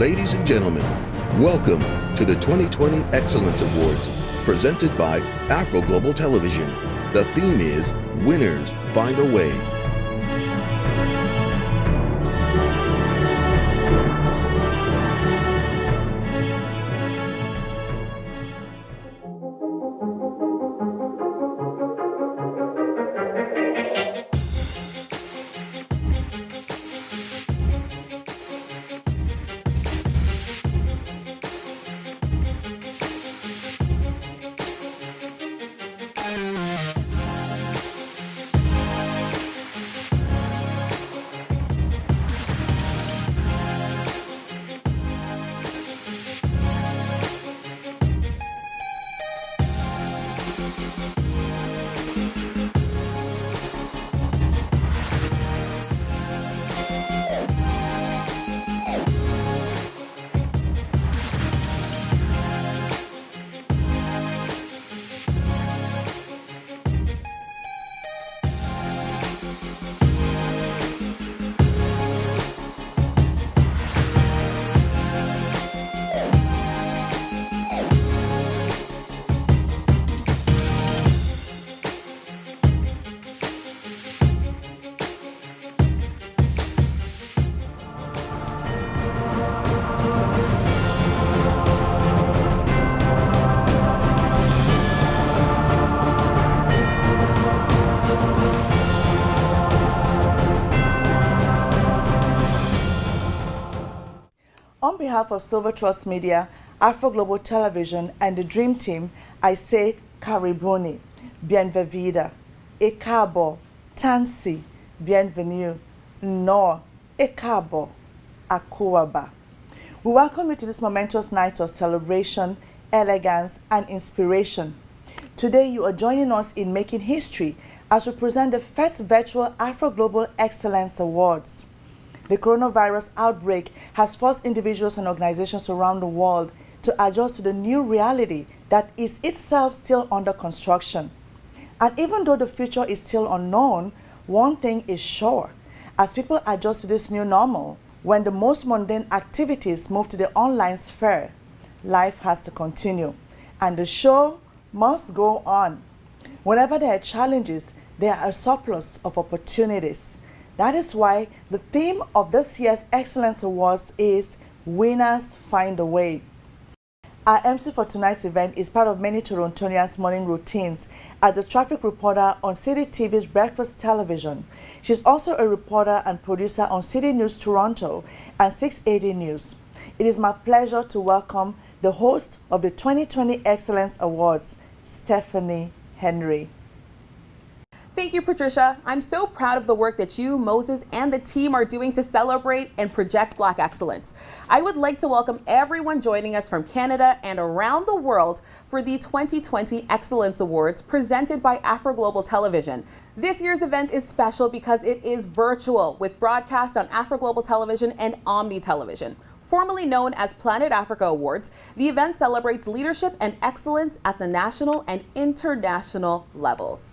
Ladies and gentlemen, welcome to the 2020 Excellence Awards, presented by Afroglobal Television. The theme is Winners Find a Way. On behalf of Silver Trust Media, Afroglobal Television, and the Dream Team, I say Karibuni, Bienvenida, Ekabo, Tansi, Bienvenue, No, Ekabo, Akuaba. We welcome you to this momentous night of celebration, elegance, and inspiration. Today, you are joining us in making history as we present the first virtual Afroglobal Excellence Awards. The coronavirus outbreak has forced individuals and organizations around the world to adjust to the new reality that is itself still under construction. And even though the future is still unknown, one thing is sure. As people adjust to this new normal, when the most mundane activities move to the online sphere, life has to continue, and the show must go on. Whenever there are challenges, there are a surplus of opportunities. That is why the theme of this year's Excellence Awards is Winners Find a Way. Our MC for tonight's event is part of many Torontonians' morning routines as the traffic reporter on City TV's Breakfast Television. She's also a reporter and producer on City News Toronto and 680 News. It is my pleasure to welcome the host of the 2020 Excellence Awards, Stephanie Henry. Thank you, Patricia. I'm so proud of the work that you, Moses, and the team are doing to celebrate and project Black excellence. I would like to welcome everyone joining us from Canada and around the world for the 2020 Excellence Awards presented by Afroglobal Television. This year's event is special because it is virtual with broadcast on Afroglobal Television and Omni Television. Formerly known as Planet Africa Awards, the event celebrates leadership and excellence at the national and international levels.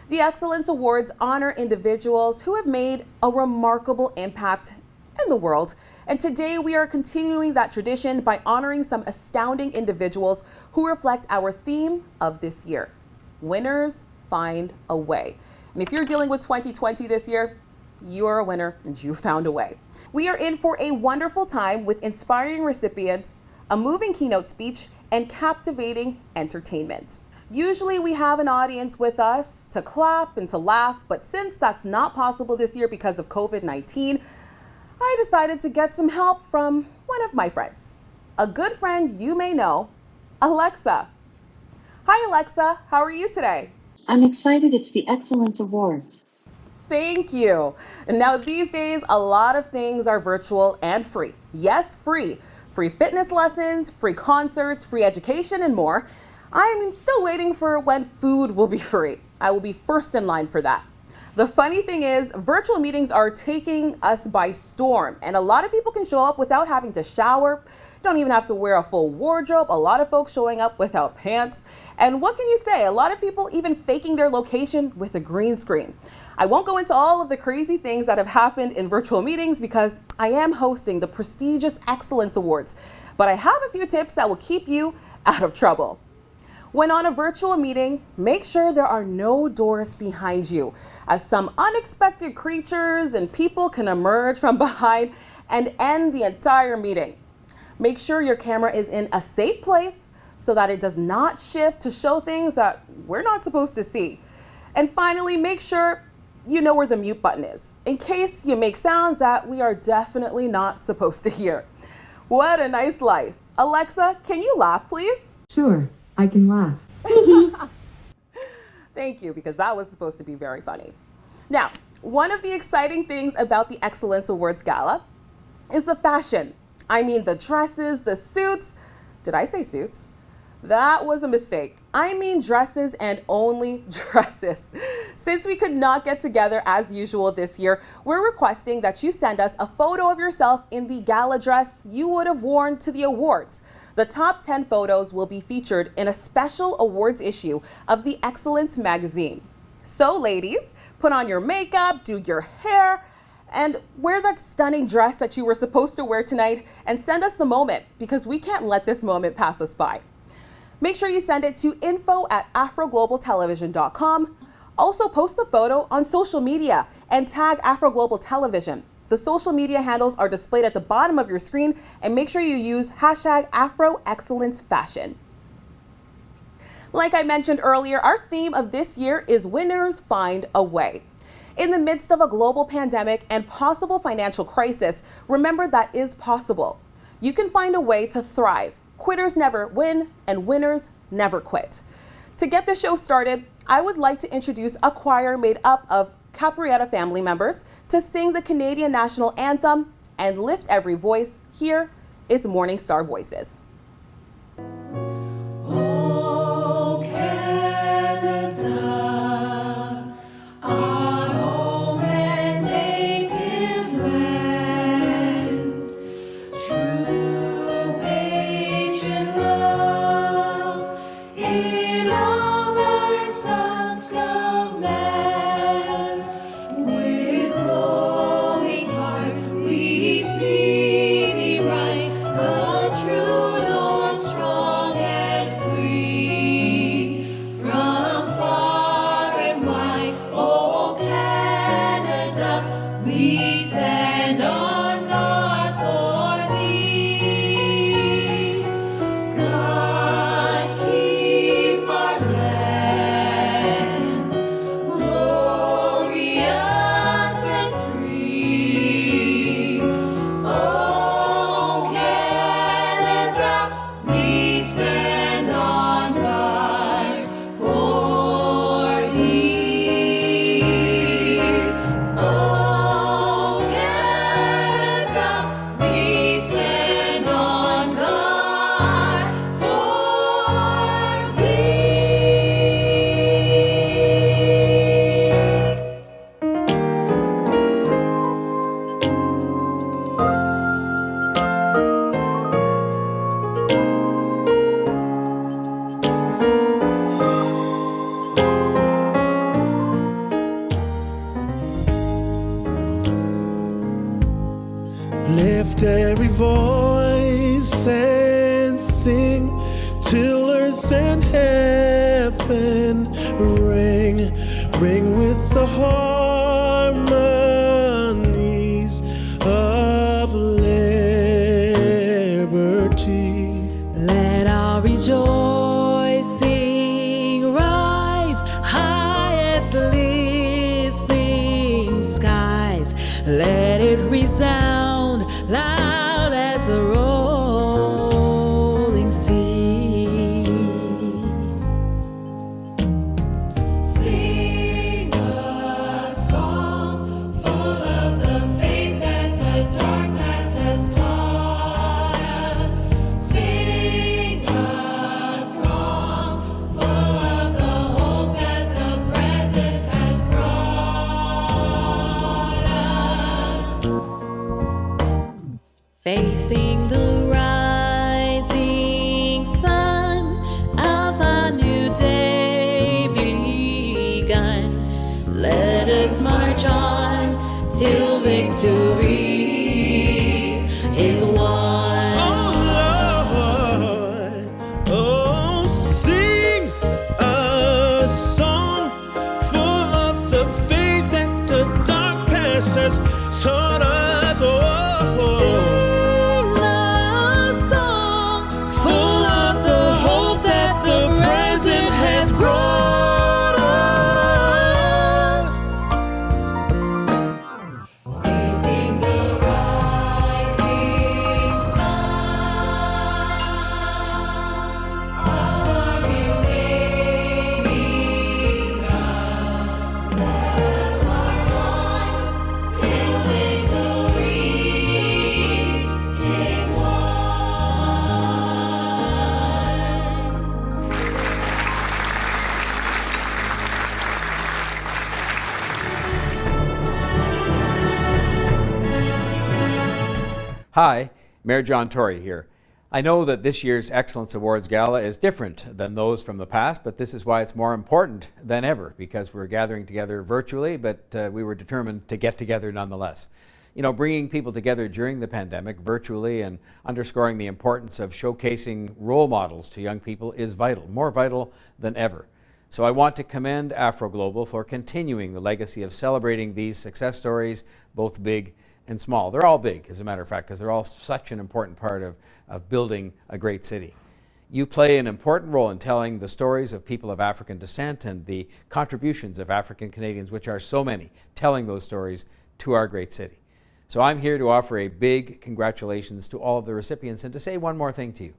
The Excellence Awards honor individuals who have made a remarkable impact in the world. And today we are continuing that tradition by honoring some astounding individuals who reflect our theme of this year. Winners find a way. And if you're dealing with 2020 this year, you are a winner and you found a way. We are in for a wonderful time with inspiring recipients, a moving keynote speech, and captivating entertainment. Usually we have an audience with us to clap and to laugh, but since that's not possible this year because of COVID-19, I decided to get some help from one of my friends. A good friend you may know, Alexa. Hi, Alexa. How are you today? I'm excited. It's the Excellence Awards. Thank you. And now these days, a lot of things are virtual and free. Yes, free. Free fitness lessons, free concerts, free education, and more. I'm still waiting for when food will be free. I will be first in line for that. The funny thing is, virtual meetings are taking us by storm, and a lot of people can show up without having to shower. Don't even have to wear a full wardrobe. A lot of folks showing up without pants. And what can you say? A lot of people even faking their location with a green screen. I won't go into all of the crazy things that have happened in virtual meetings because I am hosting the prestigious Excellence Awards, but I have a few tips that will keep you out of trouble. When on a virtual meeting, make sure there are no doors behind you, as some unexpected creatures and people can emerge from behind and end the entire meeting. Make sure your camera is in a safe place so that it does not shift to show things that we're not supposed to see. And finally, make sure you know where the mute button is, in case you make sounds that we are definitely not supposed to hear. What a nice life. Alexa, can you laugh, please? Sure, I can laugh. Thank you, because that was supposed to be very funny. Now, one of the exciting things about the Excellence Awards Gala is the fashion. I mean, the dresses, the suits. Did I say suits? That was a mistake. I mean dresses and only dresses. Since we could not get together as usual this year, we're requesting that you send us a photo of yourself in the gala dress you would have worn to the awards. The top 10 photos will be featured in a special awards issue of the Excellence magazine. So ladies, put on your makeup, do your hair, and wear that stunning dress that you were supposed to wear tonight and send us the moment, because we can't let this moment pass us by. Make sure you send it to info@afroglobaltelevision.com. Also post the photo on social media and tag Afroglobal Television. The social media handles are displayed at the bottom of your screen, and make sure you use #AfroExcellenceFashion. Like I mentioned earlier, our theme of this year is Winners Find a Way. In the midst of a global pandemic and possible financial crisis, remember that is possible. You can find a way to thrive. Quitters never win, and winners never quit. To get the show started, I would like to introduce a choir made up of Caprietta family members to sing the Canadian national anthem and lift every voice. Here is Morning Star Voices. Oh, Canada, our home and native land, true patient love in all our songs command. With glowing hearts we see thee rise, the true North, strong and free. From far and wide, oh Canada, we stand on guard for thee. God keep our land glorious and free. Oh Canada, we stand on guard for thee. Oh Canada, we stand on guard for thee. Lift every voice and sing till earth and heaven ring, ring with the harmonies of liberty. Let our rejoicing rise high as the listening skies. Let it resound loud as the rolling sea. Sing a song full of the faith that the dark past has taught us. Sing a victory is won. Oh Lord, oh sing a song full of the faith that the dark past has taught us. Sing the song full of the hope that the present has brought us. We sing the rising sun, our new day begun. Let us march on till victory is won. Hi, Mayor John Tory here. I know that this year's Excellence Awards Gala is different than those from the past, but this is why it's more important than ever, because we're gathering together virtually, but we were determined to get together nonetheless. You know, bringing people together during the pandemic virtually and underscoring the importance of showcasing role models to young people is vital, more vital than ever. So I want to commend Afroglobal for continuing the legacy of celebrating these success stories, both big and small. They're all big, as a matter of fact, because they're all such an important part of building a great city. You play an important role in telling the stories of people of African descent and the contributions of African Canadians, which are so many, telling those stories to our great city. So I'm here to offer a big congratulations to all of the recipients and to say one more thing to you,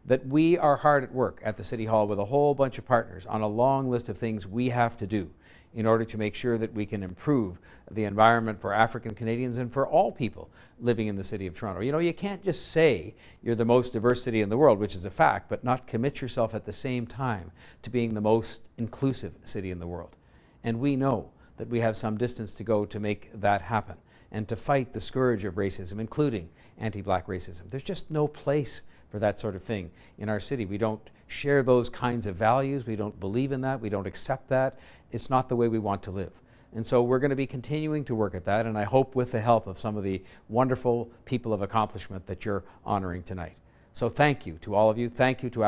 that we are hard at work at the City Hall with a whole bunch of partners on a long list of things we have to do in order to make sure that we can improve the environment for African Canadians and for all people living in the City of Toronto. You know, you can't just say you're the most diverse city in the world, which is a fact, but not commit yourself at the same time to being the most inclusive city in the world. And we know that we have some distance to go to make that happen and to fight the scourge of racism, including anti-black racism. There's just no place for that sort of thing in our city. We don't share those kinds of values. We don't believe in that. We don't accept that. It's not the way we want to live. And so we're going to be continuing to work at that, and I hope with the help of some of the wonderful people of accomplishment that you're honoring tonight. So thank you to all of you. Thank you to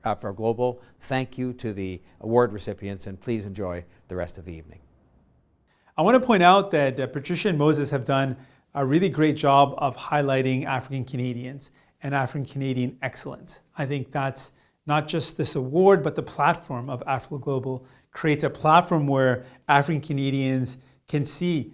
Afroglobal. Thank you to the award recipients, and please enjoy the rest of the evening. I want to point out that Patricia and Moses have done a really great job of highlighting African Canadians and African Canadian excellence. I think that's not just this award, but the platform of Afroglobal creates a platform where African Canadians can see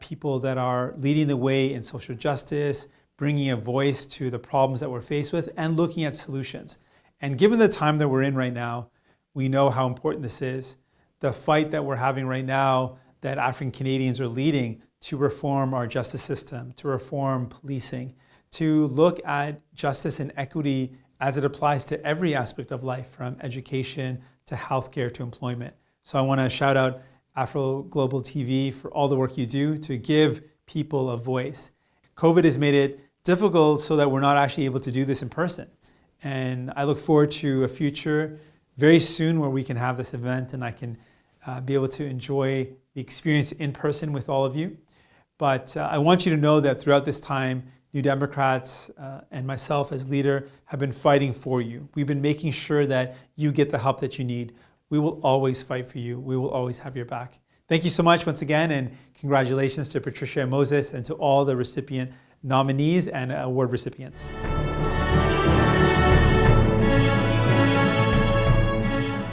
people that are leading the way in social justice, bringing a voice to the problems that we're faced with, and looking at solutions. And given the time that we're in right now, we know how important this is. The fight that we're having right now, that African Canadians are leading to reform our justice system, to reform policing, to look at justice and equity as it applies to every aspect of life, from education to healthcare to employment. So I want to shout out Afroglobal TV for all the work you do to give people a voice. COVID has made it difficult so that we're not actually able to do this in person. And I look forward to a future very soon where we can have this event and I can be able to enjoy the experience in person with all of you. But I want you to know that throughout this time, New Democrats and myself as leader have been fighting for you. We've been making sure that you get the help that you need. We will always fight for you. We will always have your back. Thank you so much once again, and congratulations to Patricia and Moses and to all the recipient nominees and award recipients.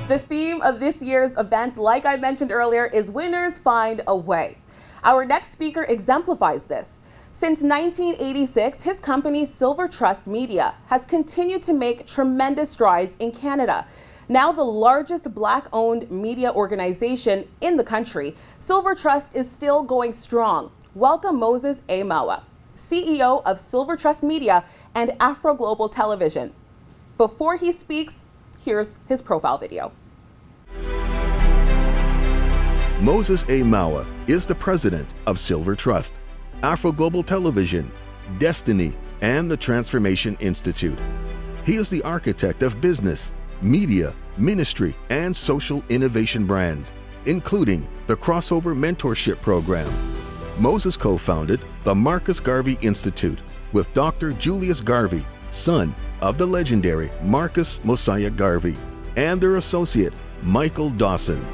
The theme of this year's event, like I mentioned earlier, is Winners Find a Way. Our next speaker exemplifies this. Since 1986, his company, Silver Trust Media, has continued to make tremendous strides in Canada. Now the largest Black-owned media organization in the country, Silver Trust is still going strong. Welcome Moses A. Mawa, CEO of Silver Trust Media and Afroglobal Television. Before he speaks, here's his profile video. Moses A. Mawa is the president of Silver Trust, Afroglobal Television, Destiny, and the Transformation Institute. He is the architect of business, media, ministry, and social innovation brands, including the Crossover Mentorship Program. Moses co-founded the Marcus Garvey Institute with Dr. Julius Garvey, son of the legendary Marcus Mosiah Garvey, and their associate, Michael Dawson.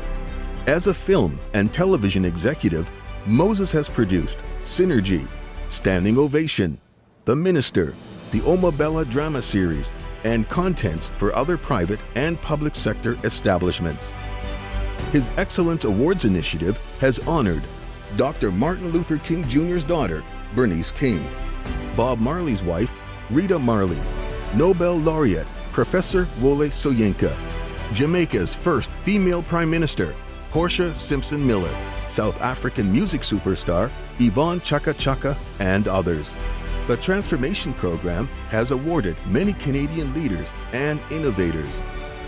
As a film and television executive, Moses has produced Synergy, Standing Ovation, The Minister, the Oma Bella drama series, and contents for other private and public sector establishments. His Excellence Awards initiative has honored Dr. Martin Luther King Jr.'s daughter, Bernice King, Bob Marley's wife, Rita Marley, Nobel laureate, Professor Wole Soyinka, Jamaica's first female Prime Minister, Portia Simpson Miller, South African music superstar, Yvonne Chaka Chaka, and others. The Transformation Program has awarded many Canadian leaders and innovators.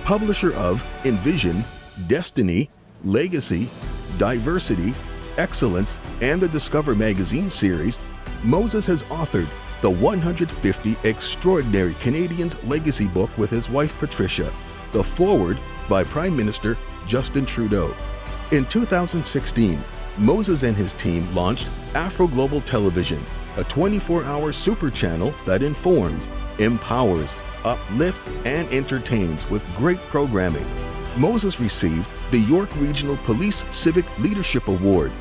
Publisher of Envision, Destiny, Legacy, Diversity, Excellence, and the Discover magazine series, Moses has authored the 150 Extraordinary Canadians Legacy book with his wife Patricia, the foreword by Prime Minister Justin Trudeau. In 2016, Moses and his team launched Afroglobal Television, a 24-hour super channel that informs, empowers, uplifts, and entertains with great programming. Moses received the York Regional Police Civic Leadership Award,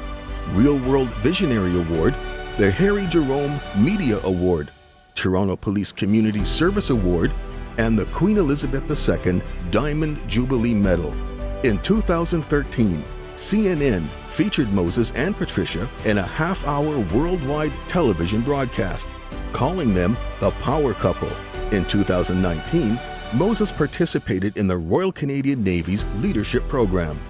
Real World Visionary Award, the Harry Jerome Media Award, Toronto Police Community Service Award, and the Queen Elizabeth II Diamond Jubilee Medal. In 2013, CNN featured Moses and Patricia in a half-hour worldwide television broadcast, calling them the Power Couple. In 2019, Moses participated in the Royal Canadian Navy's leadership program.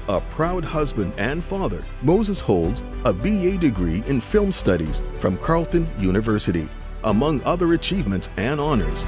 A proud husband and father, Moses holds a BA degree in film studies from Carleton University, among other achievements and honors.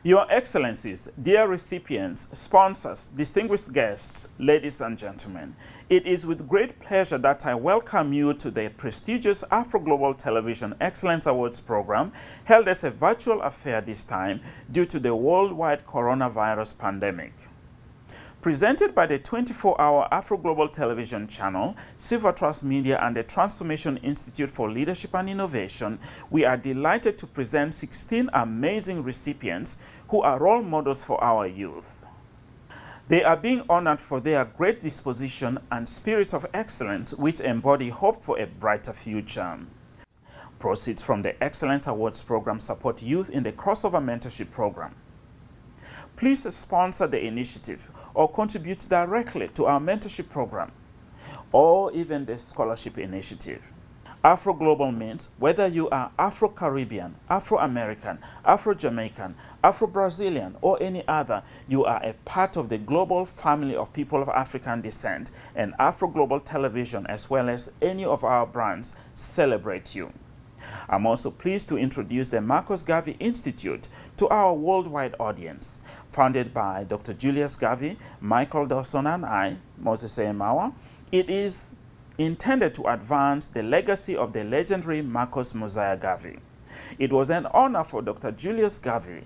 Your Excellencies, dear recipients, sponsors, distinguished guests, ladies and gentlemen, it is with great pleasure that I welcome you to the prestigious Afroglobal Television Excellence Awards program, held as a virtual affair this time due to the worldwide coronavirus pandemic. Presented by the 24-hour Afroglobal television channel, Silver Trust Media, and the Transformation Institute for Leadership and Innovation, we are delighted to present 16 amazing recipients who are role models for our youth. They are being honored for their great disposition and spirit of excellence, which embody hope for a brighter future. Proceeds from the Excellence Awards program support youth in the Crossover Mentorship Program. Please sponsor the initiative or contribute directly to our mentorship program, or even the scholarship initiative. Afroglobal means whether you are Afro-Caribbean, Afro-American, Afro-Jamaican, Afro-Brazilian, or any other, you are a part of the global family of people of African descent, and Afroglobal Television, as well as any of our brands, celebrate you. I'm also pleased to introduce the Marcus Garvey Institute to our worldwide audience. Founded by Dr. Julius Garvey, Michael Dawson, and I, Moses A. Mawa, it is intended to advance the legacy of the legendary Marcus Mosiah Garvey. It was an honor for Dr. Julius Garvey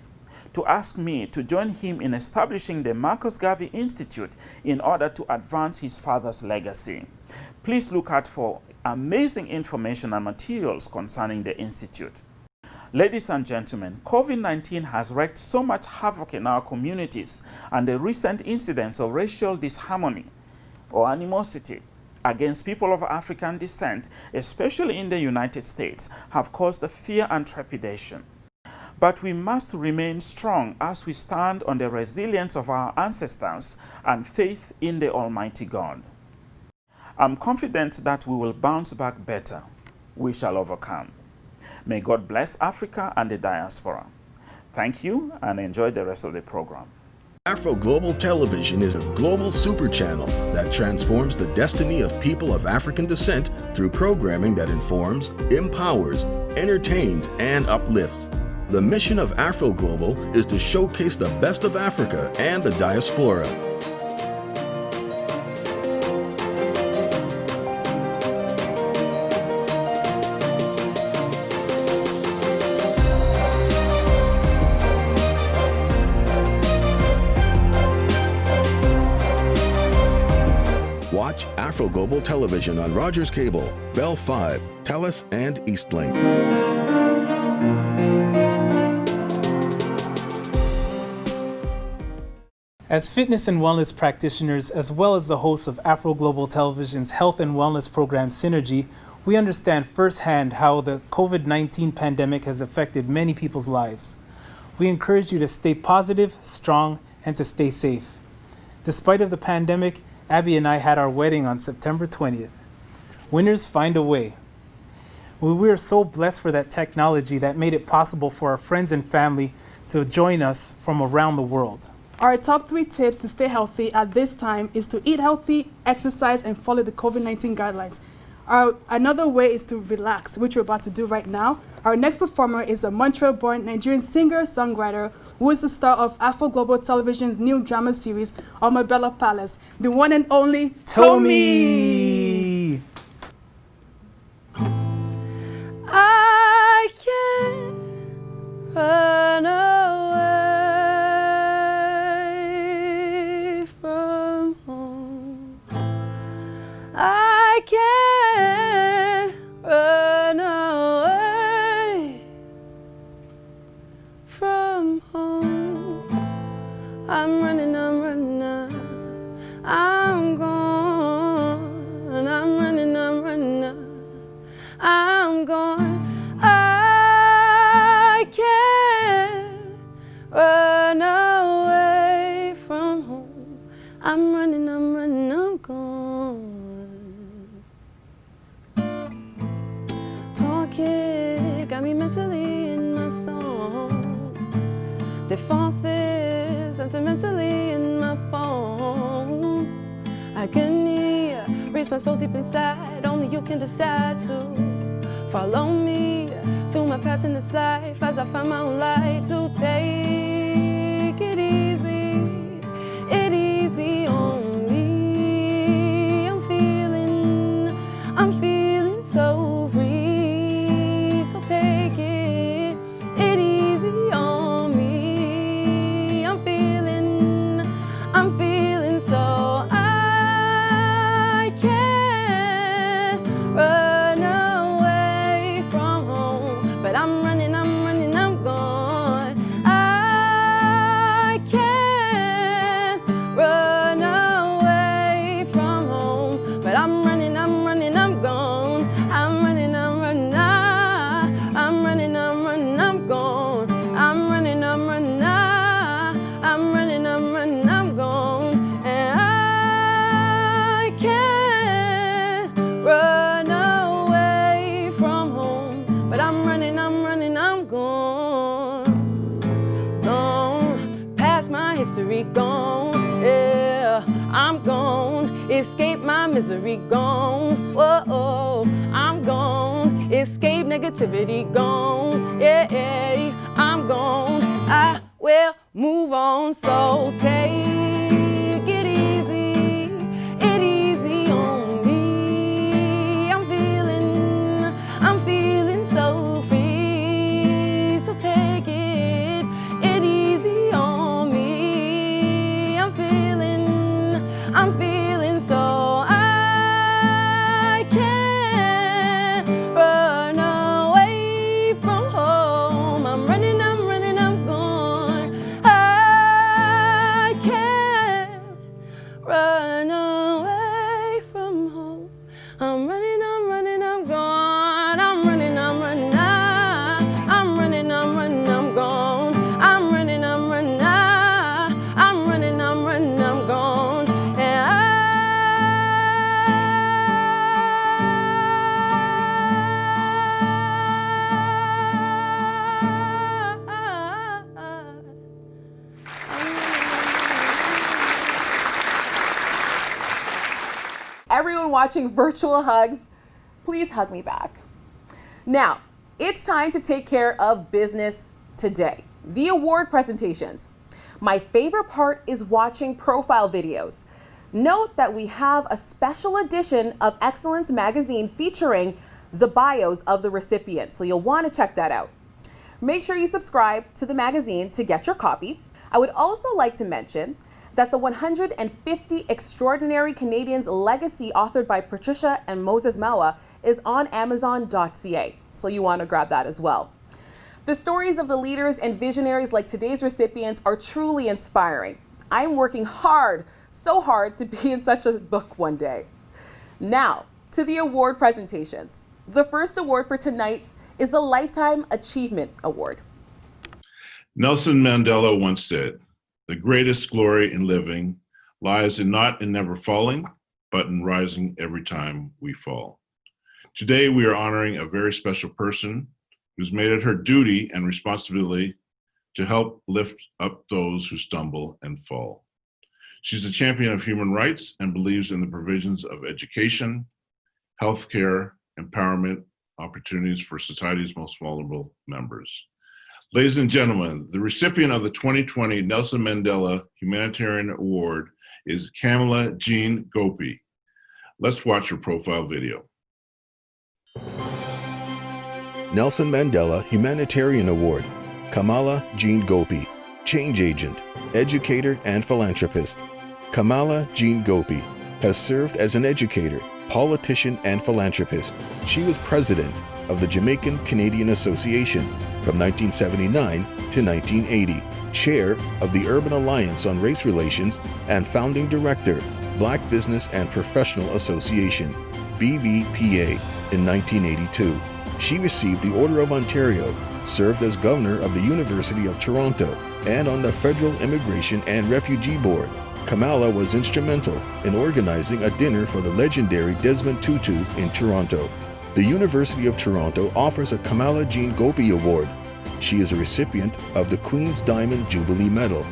to ask me to join him in establishing the Marcus Garvey Institute in order to advance his father's legacy. Please look out for amazing information and materials concerning the Institute. Ladies and gentlemen, COVID-19 has wreaked so much havoc in our communities, and the recent incidents of racial disharmony or animosity against people of African descent, especially in the United States, have caused fear and trepidation. But we must remain strong as we stand on the resilience of our ancestors and faith in the Almighty God. I'm confident that we will bounce back better. We shall overcome. May God bless Africa and the diaspora. Thank you, and enjoy the rest of the program. Afroglobal Television is a global super channel that transforms the destiny of people of African descent through programming that informs, empowers, entertains, and uplifts. The mission of Afroglobal is to showcase the best of Africa and the diaspora. Afroglobal Television on Rogers Cable, Bell 5, TELUS, and Eastlink. As fitness and wellness practitioners, as well as the hosts of Afroglobal Television's health and wellness program Synergy, we understand firsthand how the COVID-19 pandemic has affected many people's lives. We encourage you to stay positive, strong, and to stay safe. Despite of the pandemic, Abby and I had our wedding on September 20th. Winners find a way. We are so blessed for that technology that made it possible for our friends and family to join us from around the world. Our top 3 tips to stay healthy at this time is to eat healthy, exercise, and follow the COVID-19 guidelines. Another way is to relax, which we're about to do right now. Our next performer is a Montreal-born Nigerian singer-songwriter who is the star of Afroglobal Television's new drama series, Omabella Palace, the one and only Tommy! I can't run away from home. I can't run away from home. I'm running, I'm gone. I'm running, I'm gone. I can't run away from home. I'm running, I'm gone. Talking got me mentally in my song. Defenses sentimentally in my bones. Agony reach my soul deep inside. Only you can decide to follow me through my path in this life as I find my own light to take it easy on me. I'm feeling so free. So take it easy on me. I'm feeling so. I can't run away from home, but I'm running, I'm gone. I can't run away from home, but I'm running, I'm gone. I'm running, I'm running, I'm gone. I'm running, I'm gone. And I can't run away from home, but I'm running, I'm gone. Gone, past my history, gone. Yeah, I'm gone. Escape my misery, gone. Whoa, I'm gone. Escape negativity, gone. Yeah, I'm gone. I will move on. So take it easy on me. I'm feeling so free. So take it easy on me. I'm feeling so. I can't run away from home. I'm running, I'm gone. I can't run away from home. I'm running, I'm gone. I'm running, I'm running, I'm gone. I'm running, I'm running, I'm gone. And Everyone watching virtual hugs, please hug me back. Now, it's time to take care of business today. The award presentations. My favorite part is watching profile videos. Note that we have a special edition of Excellence Magazine featuring the bios of the recipients, so you'll want to check that out. Make sure you subscribe to the magazine to get your copy. I would also like to mention that the 150 Extraordinary Canadians Legacy, authored by Patricia and Moses Mawa, is on Amazon.ca, so you want to grab that as well. The stories of the leaders and visionaries like today's recipients are truly inspiring. I'm working hard, so hard, to be in such a book one day. Now, to the award presentations. The first award for tonight is the Lifetime Achievement Award. Nelson Mandela once said, "The greatest glory in living lies not in never falling, but in rising every time we fall." Today, we are honoring a very special person who's made it her duty and responsibility to help lift up those who stumble and fall. She's a champion of human rights and believes in the provisions of education, healthcare, empowerment, opportunities for society's most vulnerable members. Ladies and gentlemen, the recipient of the 2020 Nelson Mandela Humanitarian Award is Kamala Jean Gopi. Let's watch her profile video. Nelson Mandela Humanitarian Award, Kamala Jean Gopi, change agent, educator, and philanthropist. Kamala Jean Gopi has served as an educator, politician, and philanthropist. She was president of the Jamaican Canadian Association from 1979 to 1980, chair of the Urban Alliance on Race Relations, and founding director, Black Business and Professional Association, BBPA, in 1982. She received the Order of Ontario, served as governor of the University of Toronto, and on the Federal Immigration and Refugee Board. Kamala was instrumental in organizing a dinner for the legendary Desmond Tutu in Toronto. The University of Toronto offers a Kamala Jean Gopi Award. She is a recipient of the Queen's Diamond Jubilee Medal.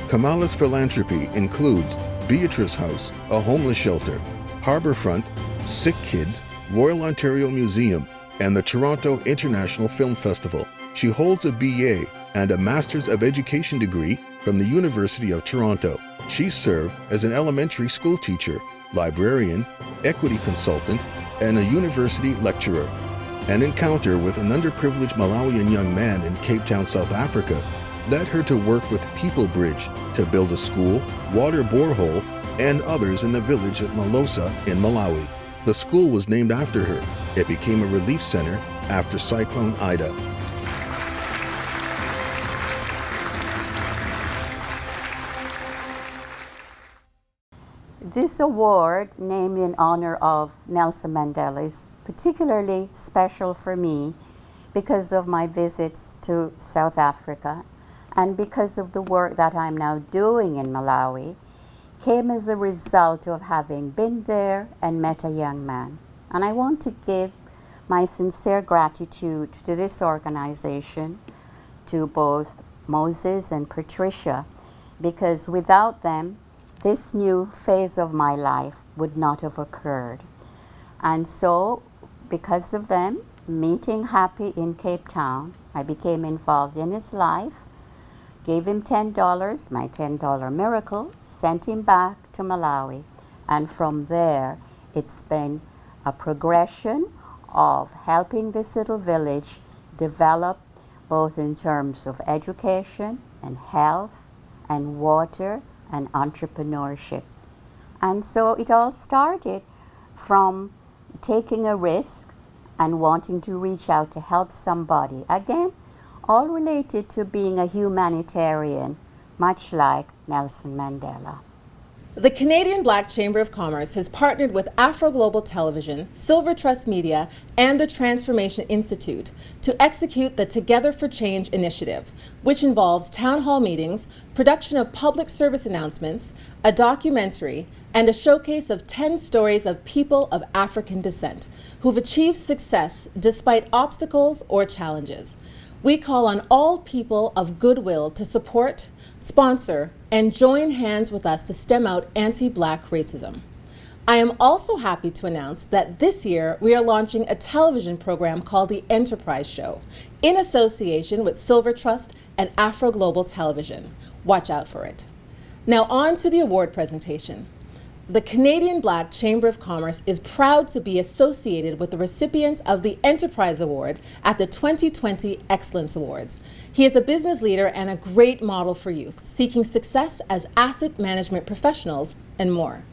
Kamala's philanthropy includes Beatrice House, a homeless shelter, Harbourfront, Sick Kids, Royal Ontario Museum, and the Toronto International Film Festival. She holds a BA and a Master's of Education degree from the University of Toronto. She served as an elementary school teacher, librarian, equity consultant, and a university lecturer. An encounter with an underprivileged Malawian young man in Cape Town, South Africa, led her to work with People Bridge to build a school, water borehole, and others in the village of Malosa in Malawi. The school was named after her. It became a relief center after Cyclone Ida. This award, named in honor of Nelson Mandela, is particularly special for me because of my visits to South Africa and because of the work that I'm now doing in Malawi, came as a result of having been there and met a young man. And I want to give my sincere gratitude to this organization, to both Moses and Patricia, because without them, this new phase of my life would not have occurred. And so, because of them, meeting Happy in Cape Town, I became involved in his life, gave him $10, my $10 miracle, sent him back to Malawi. And from there, it's been a progression of helping this little village develop both in terms of education and health and water and entrepreneurship. And so it all started from taking a risk and wanting to reach out to help somebody. Again, all related to being a humanitarian, much like Nelson Mandela. The Canadian Black Chamber of Commerce has partnered with Afroglobal Television, Silver Trust Media, and the Transformation Institute to execute the Together for Change initiative, which involves town hall meetings, production of public service announcements, a documentary, and a showcase of 10 stories of people of African descent who've achieved success despite obstacles or challenges. We call on all people of goodwill to support, sponsor, and join hands with us to stem out anti-Black racism. I am also happy to announce that this year we are launching a television program called The Enterprise Show in association with Silver Trust and Afroglobal Television. Watch out for it. Now on to the award presentation. The Canadian Black Chamber of Commerce is proud to be associated with the recipient of the Enterprise Award at the 2020 Excellence Awards. He is a business leader and a great model for youth, seeking success as asset management professionals and more.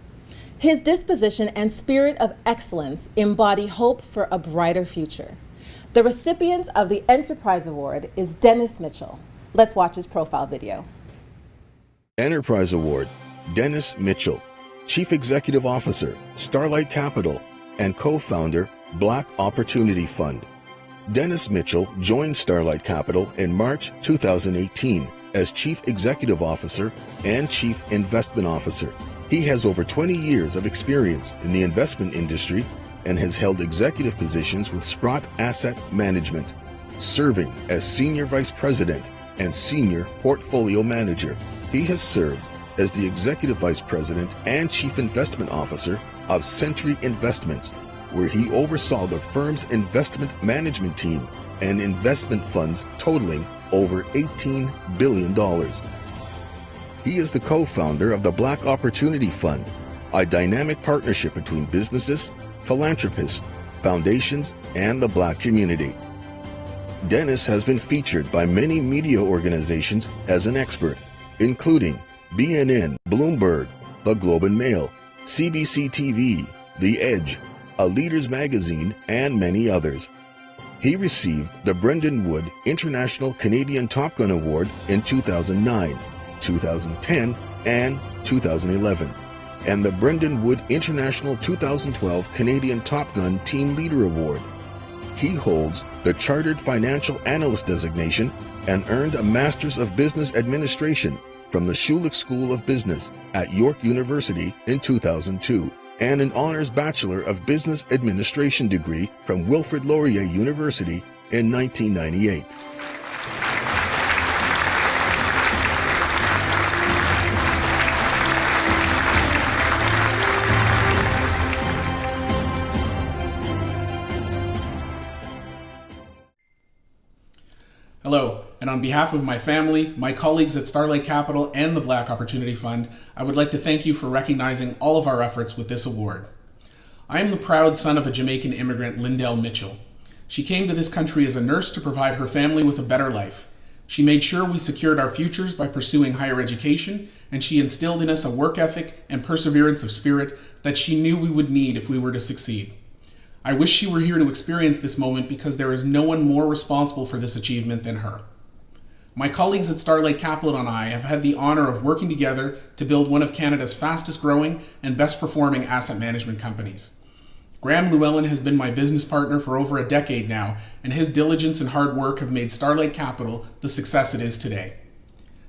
His disposition and spirit of excellence embody hope for a brighter future. The recipient of the Enterprise Award is Dennis Mitchell. Let's watch his profile video. Enterprise Award, Dennis Mitchell, Chief Executive Officer, Starlight Capital, and co-founder, Black Opportunity Fund. Dennis Mitchell joined Starlight Capital in March 2018 as Chief Executive Officer and Chief Investment Officer. He has over 20 years of experience in the investment industry and has held executive positions with Sprott Asset Management, serving as Senior Vice President and Senior Portfolio Manager. He has served as the Executive Vice President and Chief Investment Officer of Century Investments, where he oversaw the firm's investment management team and investment funds totaling over $18 billion. He is the co-founder of the Black Opportunity Fund, a dynamic partnership between businesses, philanthropists, foundations, and the Black community. Dennis has been featured by many media organizations as an expert, including BNN, Bloomberg, The Globe and Mail, CBC TV, The Edge, A Leaders Magazine, and many others. He received the Brendan Wood International Canadian Top Gun Award in 2009, 2010, and 2011, and the Brendan Wood International 2012 Canadian Top Gun Team Leader Award. He holds the Chartered Financial Analyst designation and earned a Master's of Business Administration from the Schulich School of Business at York University in 2002, and an Honors Bachelor of Business Administration degree from Wilfrid Laurier University in 1998. Hello, and on behalf of my family, my colleagues at Starlight Capital and the Black Opportunity Fund, I would like to thank you for recognizing all of our efforts with this award. I am the proud son of a Jamaican immigrant, Lindell Mitchell. She came to this country as a nurse to provide her family with a better life. She made sure we secured our futures by pursuing higher education, and she instilled in us a work ethic and perseverance of spirit that she knew we would need if we were to succeed. I wish she were here to experience this moment because there is no one more responsible for this achievement than her. My colleagues at Starlight Capital and I have had the honor of working together to build one of Canada's fastest growing and best performing asset management companies. Graham Llewellyn has been my business partner for over a decade now, and his diligence and hard work have made Starlight Capital the success it is today.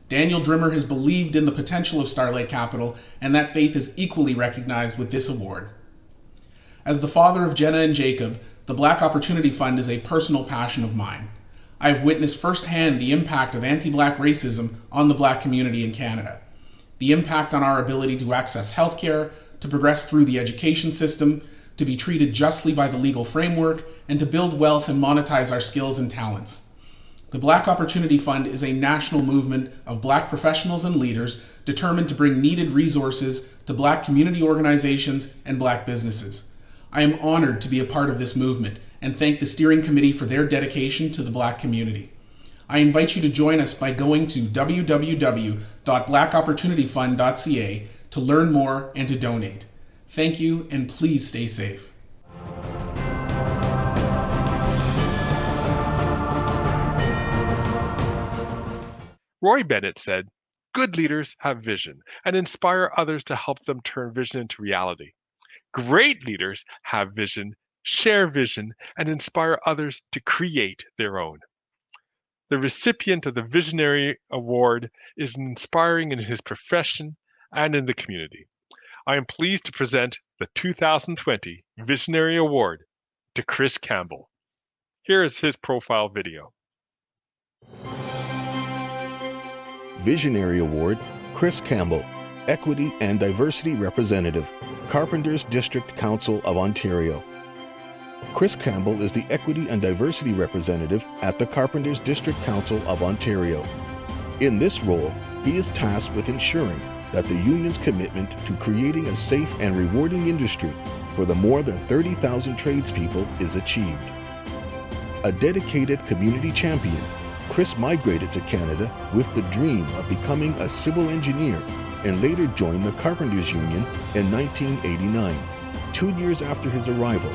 Daniel Drimmer has believed in the potential of Starlight Capital, and that faith is equally recognized with this award. As the father of Jenna and Jacob, the Black Opportunity Fund is a personal passion of mine. I have witnessed firsthand the impact of anti-Black racism on the Black community in Canada, the impact on our ability to access healthcare, to progress through the education system, to be treated justly by the legal framework, and to build wealth and monetize our skills and talents. The Black Opportunity Fund is a national movement of Black professionals and leaders determined to bring needed resources to Black community organizations and Black businesses. I am honored to be a part of this movement and thank the steering committee for their dedication to the Black community. I invite you to join us by going to www.blackopportunityfund.ca to learn more and to donate. Thank you, and please stay safe. Roy Bennett said, "Good leaders have vision and inspire others to help them turn vision into reality. Great leaders have vision, share vision, and inspire others to create their own." The recipient of the Visionary Award is inspiring in his profession and in the community. I am pleased to present the 2020 Visionary Award to Chris Campbell. Here is his profile video. Visionary Award, Chris Campbell, Equity and Diversity Representative, Carpenters District Council of Ontario. Chris Campbell is the Equity and Diversity Representative at the Carpenters District Council of Ontario. In this role, he is tasked with ensuring that the union's commitment to creating a safe and rewarding industry for the more than 30,000 tradespeople is achieved. A dedicated community champion, Chris migrated to Canada with the dream of becoming a civil engineer and later joined the Carpenters Union in 1989, 2 years after his arrival.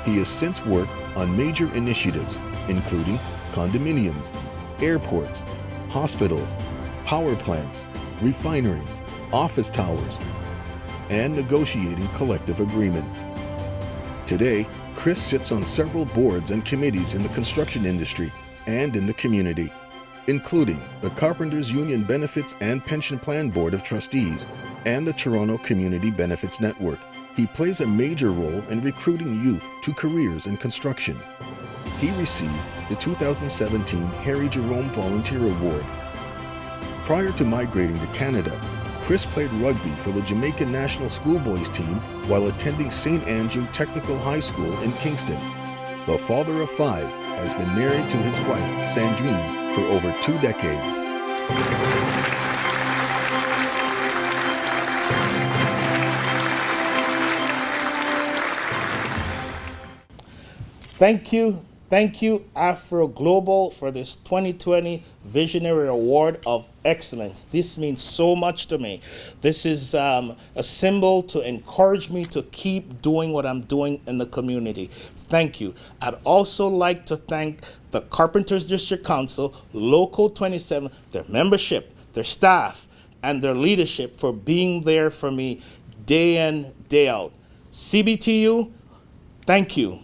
He has since worked on major initiatives, including condominiums, airports, hospitals, power plants, refineries, office towers, and negotiating collective agreements. Today, Chris sits on several boards and committees in the construction industry and in the community, including the Carpenters Union Benefits and Pension Plan Board of Trustees and the Toronto Community Benefits Network. He plays a major role in recruiting youth to careers in construction. He received the 2017 Harry Jerome Volunteer Award. Prior to migrating to Canada, Chris played rugby for the Jamaican national schoolboys team while attending St. Andrew Technical High School in Kingston. The father of 5 has been married to his wife, Sandrine, for over 2 decades. Thank you, Afroglobal, for this 2020 Visionary Award of Excellence. This means so much to me. This is a symbol to encourage me to keep doing what I'm doing in the community. Thank you. I'd also like to thank the Carpenters District Council, Local 27, their membership, their staff, and their leadership for being there for me day in, day out. CBTU, thank you.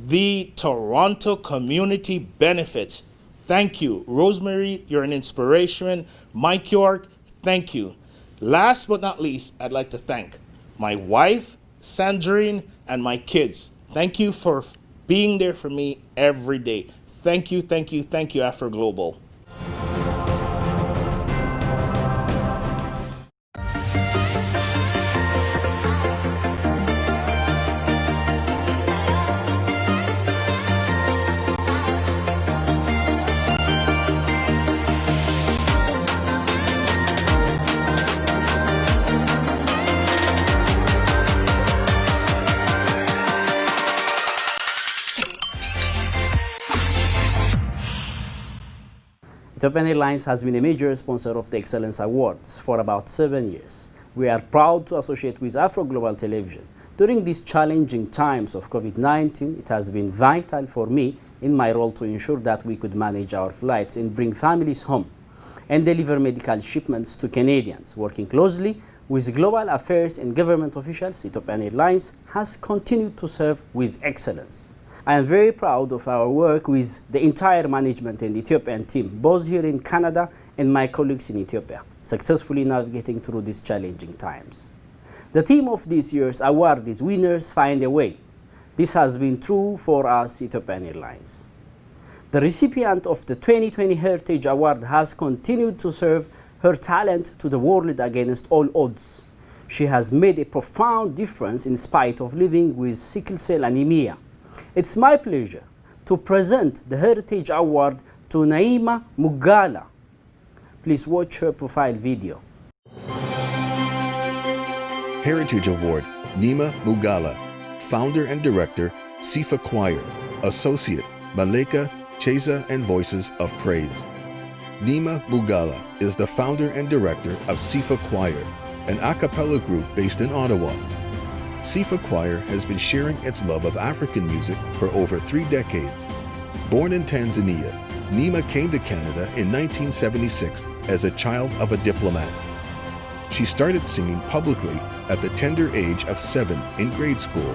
The Toronto Community Benefits, thank you. Rosemary, you're an inspiration. Mike York, thank you. Last but not least, I'd like to thank my wife, Sandrine, and my kids. Thank you for being there for me every day. Thank you, thank you, thank you, Afroglobal. Ethiopian Airlines has been a major sponsor of the Excellence Awards for about 7 years. We are proud to associate with Afroglobal Television. During these challenging times of COVID-19, it has been vital for me in my role to ensure that we could manage our flights and bring families home and deliver medical shipments to Canadians. Working closely with global affairs and government officials, Ethiopian Airlines has continued to serve with excellence. I am very proud of our work with the entire management and Ethiopian team, both here in Canada and my colleagues in Ethiopia, successfully navigating through these challenging times. The theme of this year's award is Winners Find a Way. This has been true for us, Ethiopian Airlines. The recipient of the 2020 Heritage Award has continued to serve her talent to the world against all odds. She has made a profound difference in spite of living with sickle cell anemia. It's my pleasure to present the Heritage Award to Naima Mugala. Please watch her profile video. Heritage Award, Naima Mugala, Founder and Director, Sifa Choir, Associate, Maleka, Cheza and Voices of Praise. Naima Mugala is the founder and director of Sifa Choir, an a cappella group based in Ottawa. Sifa Choir has been sharing its love of African music for over 3 decades. Born in Tanzania, Naima came to Canada in 1976 as a child of a diplomat. She started singing publicly at the tender age of 7 in grade school,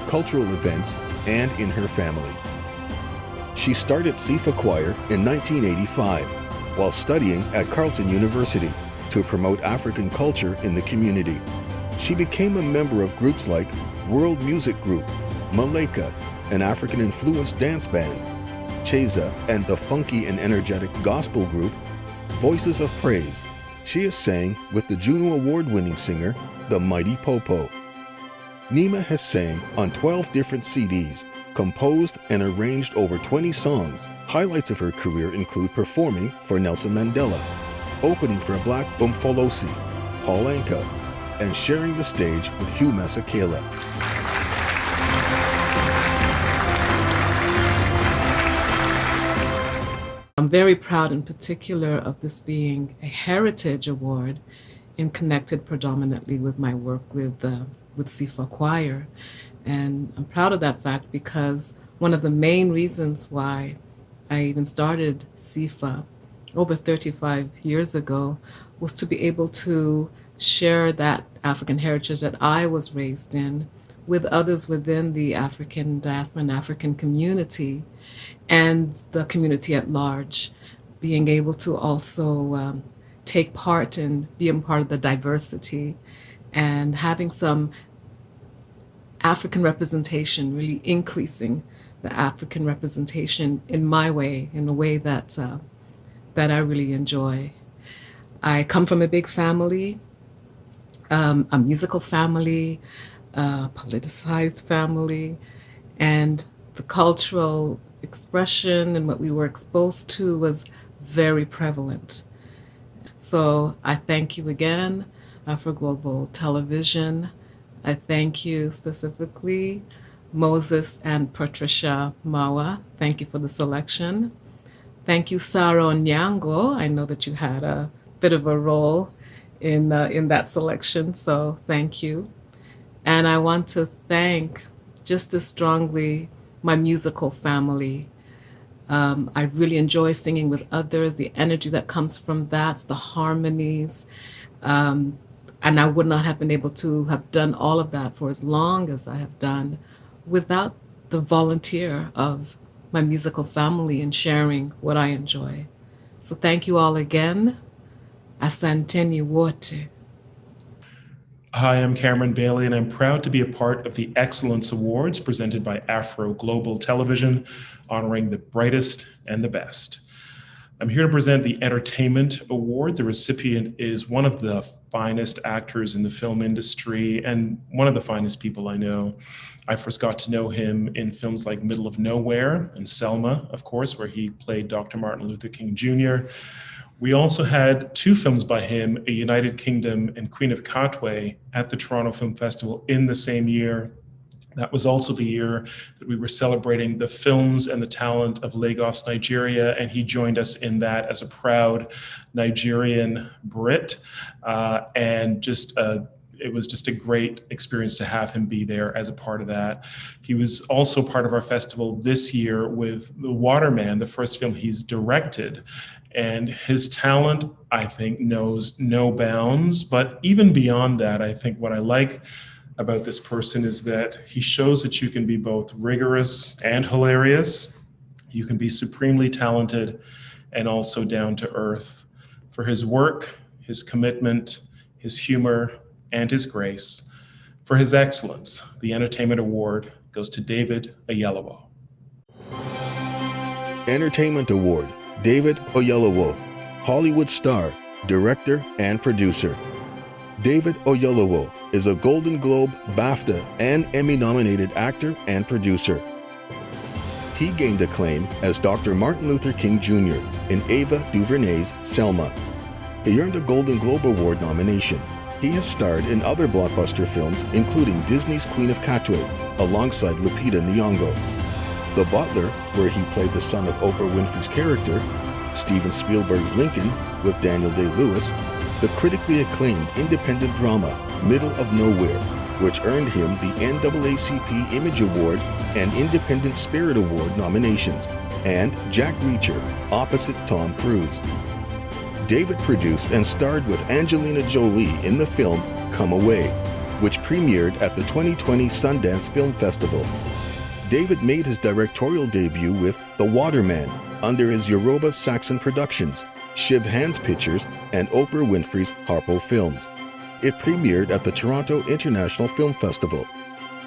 cultural events, and in her family. She started Sifa Choir in 1985 while studying at Carleton University to promote African culture in the community. She became a member of groups like World Music Group, Maleka, an African-influenced dance band, Cheza, and the funky and energetic gospel group, Voices of Praise. She is sang with the Juno Award-winning singer, the Mighty Popo. Naima has sang on 12 different CDs, composed and arranged over 20 songs. Highlights of her career include performing for Nelson Mandela, opening for Black Umfolosi, Paul Anka, and sharing the stage with Hugh Masekela. I'm very proud in particular of this being a Heritage Award and connected predominantly with my work with SIFA Choir. And I'm proud of that fact because one of the main reasons why I even started SIFA over 35 years ago was to be able to share that African heritage that I was raised in with others within the African diaspora and African community and the community at large, being able to also take part and be a part of the diversity and having some African representation, really increasing the African representation in my way, in a way that I really enjoy. I come from a big family, a musical family, a politicized family, and the cultural expression and what we were exposed to was very prevalent. So I thank you again, Afroglobal Television. I thank you specifically, Moses and Patricia Mawa. Thank you for the selection. Thank you, Sarah Onyango. I know that you had a bit of a role in that selection, so thank you. And I want to thank just as strongly my musical family. I really enjoy singing with others, the energy that comes from that, the harmonies. And I would not have been able to have done all of that for as long as I have done without the volunteer of my musical family and sharing what I enjoy. So thank you all again. Asanteni wote. Hi, I'm Cameron Bailey, and I'm proud to be a part of the Excellence Awards presented by Afroglobal Television, honoring the brightest and the best. I'm here to present the Entertainment Award. The recipient is one of the finest actors in the film industry and one of the finest people I know. I first got to know him in films like Middle of Nowhere and Selma, of course, where he played Dr. Martin Luther King Jr. We also had two films by him, A United Kingdom and Queen of Katwe, at the Toronto Film Festival in the same year. That was also the year that we were celebrating the films and the talent of Lagos, Nigeria, and he joined us in that as a proud Nigerian Brit. It was just a great experience to have him be there as a part of that. He was also part of our festival this year with The Waterman, the first film he's directed. And his talent, I think, knows no bounds. But even beyond that, I think what I like about this person is that he shows that you can be both rigorous and hilarious. You can be supremely talented and also down to earth. For his work, his commitment, his humor, and his grace. For his excellence, the Entertainment Award goes to David Oyelowo. Entertainment Award, David Oyelowo, Hollywood star, director, and producer. David Oyelowo is a Golden Globe, BAFTA, and Emmy-nominated actor and producer. He gained acclaim as Dr. Martin Luther King Jr. in Ava DuVernay's Selma. He earned a Golden Globe Award nomination. He has starred in other blockbuster films, including Disney's Queen of Katwe, alongside Lupita Nyong'o, The Butler, where he played the son of Oprah Winfrey's character, Steven Spielberg's Lincoln with Daniel Day-Lewis, the critically acclaimed independent drama Middle of Nowhere, which earned him the NAACP Image Award and Independent Spirit Award nominations, and Jack Reacher, opposite Tom Cruise. David produced and starred with Angelina Jolie in the film Come Away, which premiered at the 2020 Sundance Film Festival. David made his directorial debut with The Waterman under his Yoruba Saxon Productions, Shiv Hands Pictures, and Oprah Winfrey's Harpo Films. It premiered at the Toronto International Film Festival.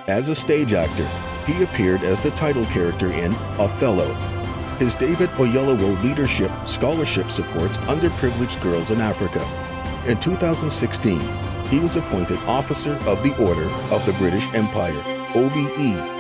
As a stage actor, he appeared as the title character in Othello. His David Oyelowo Leadership Scholarship supports underprivileged girls in Africa. In 2016, he was appointed Officer of the Order of the British Empire, OBE.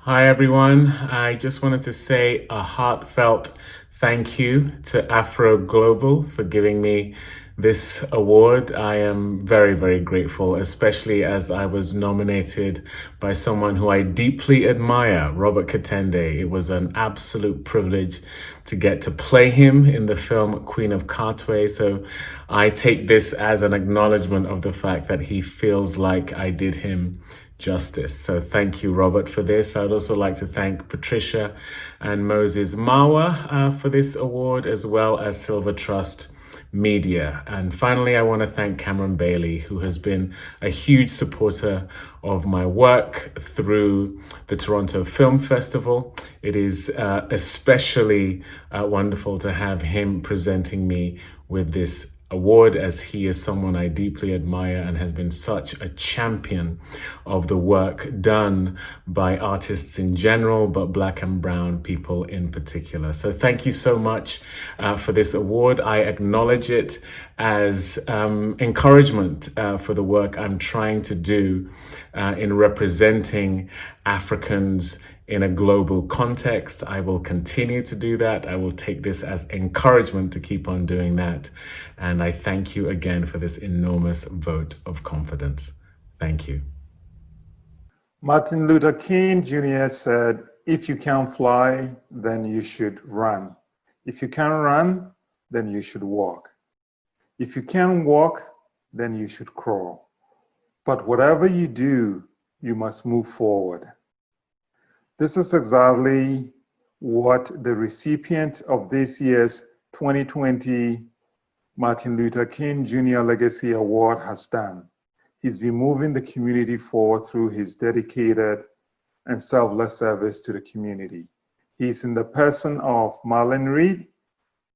Hi everyone, I just wanted to say a heartfelt thank you to Afroglobal for giving me this award. I am very, very grateful, especially as I was nominated by someone who I deeply admire, Robert Katende. It was an absolute privilege to get to play him in the film Queen of Katwe. So I take this as an acknowledgement of the fact that he feels like I did him justice. So thank you, Robert, for this. I'd also like to thank Patricia and Moses Mawa for this award, as well as Silver Trust Media. And finally, I want to thank Cameron Bailey, who has been a huge supporter of my work through the Toronto Film Festival. It is especially wonderful to have him presenting me with this award, as he is someone I deeply admire and has been such a champion of the work done by artists in general, but Black and Brown people in particular. So thank you so much for this award. I acknowledge it as encouragement for the work I'm trying to do in representing Africans in a global context. I will continue to do that. I will take this as encouragement to keep on doing that. And I thank you again for this enormous vote of confidence. Thank you. Martin Luther King Jr. said, if you can't fly, then you should run. If you can't run, then you should walk. If you can't walk, then you should crawl. But whatever you do, you must move forward. This is exactly what the recipient of this year's 2020 Martin Luther King Jr. Legacy Award has done. He's been moving the community forward through his dedicated and selfless service to the community. He's in the person of Marlon Reed,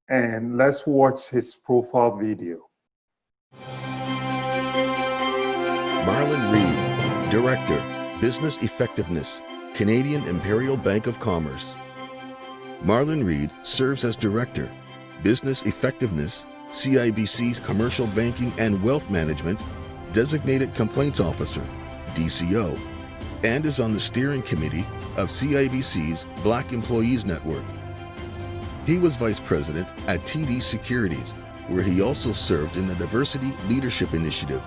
and let's watch his profile video. Marlon Reed, Director, Business Effectiveness, Canadian Imperial Bank of Commerce. Marlon Reed serves as Director, Business Effectiveness, CIBC's Commercial Banking and Wealth Management, Designated Complaints Officer, DCO, and is on the steering committee of CIBC's Black Employees Network. He was Vice President at TD Securities, where he also served in the Diversity Leadership Initiative.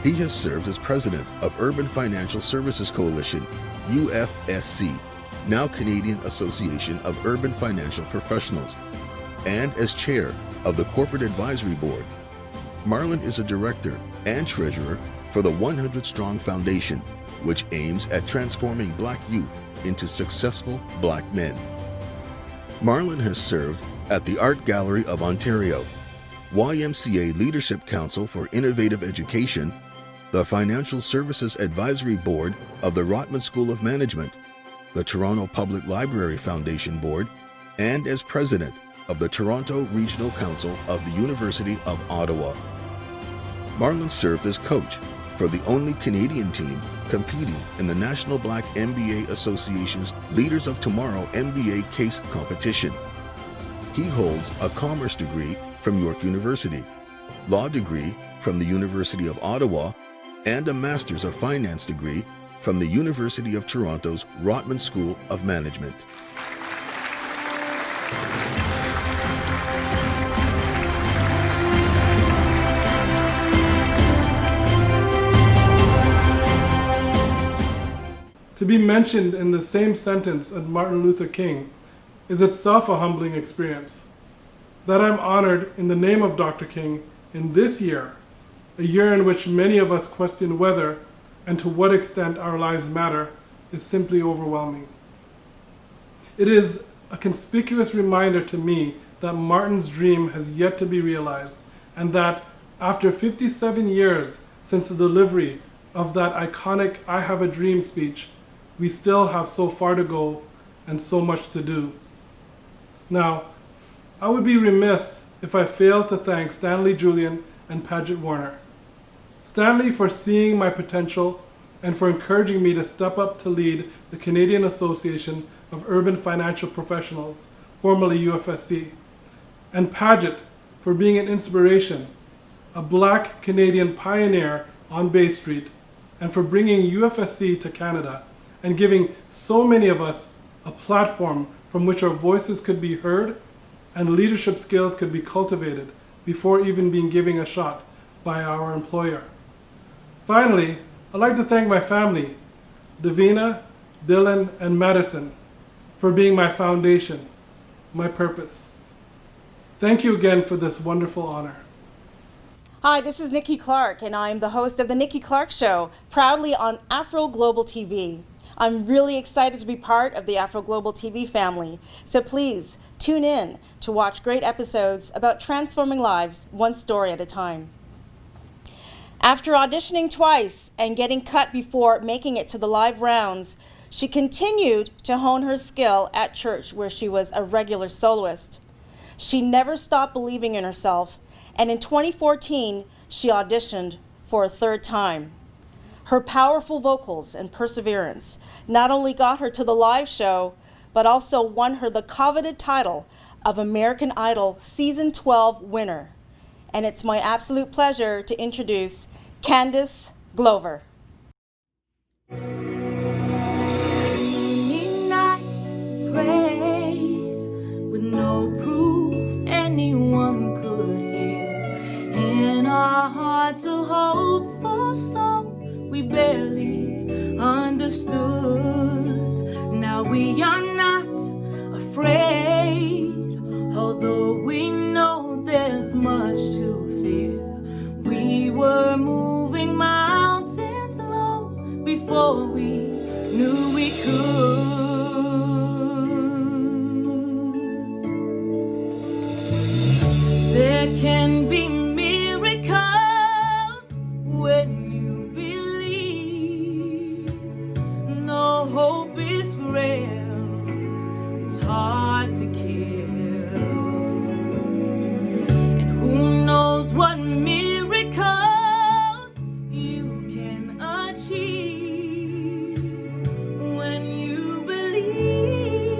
He has served as President of Urban Financial Services Coalition, UFSC, now Canadian Association of Urban Financial Professionals, and as Chair of the Corporate Advisory Board. Marlon is a Director and Treasurer for the 100 Strong Foundation, which aims at transforming Black youth into successful Black men. Marlon has served at the Art Gallery of Ontario, YMCA Leadership Council for Innovative Education, the Financial Services Advisory Board of the Rotman School of Management, the Toronto Public Library Foundation Board, and as President of the Toronto Regional Council of the University of Ottawa. Marlon served as coach for the only Canadian team competing in the National Black MBA Association's Leaders of Tomorrow MBA case competition. He holds a commerce degree from York University, law degree from the University of Ottawa, and a Master's of Finance degree from the University of Toronto's Rotman School of Management. To be mentioned in the same sentence as Martin Luther King is itself a humbling experience. That I'm honored in the name of Dr. King in this year, a year in which many of us question whether and to what extent our lives matter, is simply overwhelming. It is a conspicuous reminder to me that Martin's dream has yet to be realized, and that after 57 years since the delivery of that iconic "I Have a Dream" speech, we still have so far to go and so much to do. Now, I would be remiss if I failed to thank Stanley Julian and Paget Warner. Stanley for seeing my potential and for encouraging me to step up to lead the Canadian Association of Urban Financial Professionals, formerly UFSC, and Paget for being an inspiration, a Black Canadian pioneer on Bay Street, and for bringing UFSC to Canada and giving so many of us a platform from which our voices could be heard and leadership skills could be cultivated before even being given a shot by our employer. Finally, I'd like to thank my family, Davina, Dylan, and Madison, for being my foundation, my purpose. Thank you again for this wonderful honor. Hi, this is Nikki Clark, and I'm the host of The Nikki Clark Show, proudly on Afroglobal TV. I'm really excited to be part of the Afroglobal TV family, so please tune in to watch great episodes about transforming lives one story at a time. After auditioning twice and getting cut before making it to the live rounds, she continued to hone her skill at church where she was a regular soloist. She never stopped believing in herself, and in 2014, she auditioned for a third time. Her powerful vocals and perseverance not only got her to the live show, but also won her the coveted title of American Idol Season 12 winner. And it's my absolute pleasure to introduce Candace Glover. Many nights prayed with no proof anyone could hear. In our hearts a hope for some we barely understood. Now we are not afraid, although we know there's much to fear. We were moving mountains long before we knew we could. There can be miracles when you believe. No hope is frail, it's hard to kill. And who knows what miracles you can achieve when you believe.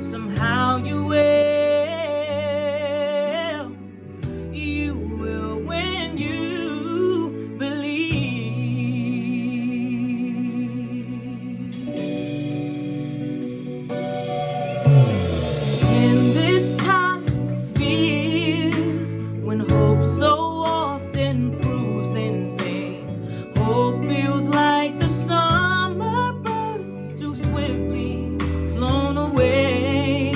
Somehow you will. You will when you believe. In this time of fear, when hope so often proves in vain, hope feels like the summer birds too swiftly flown away.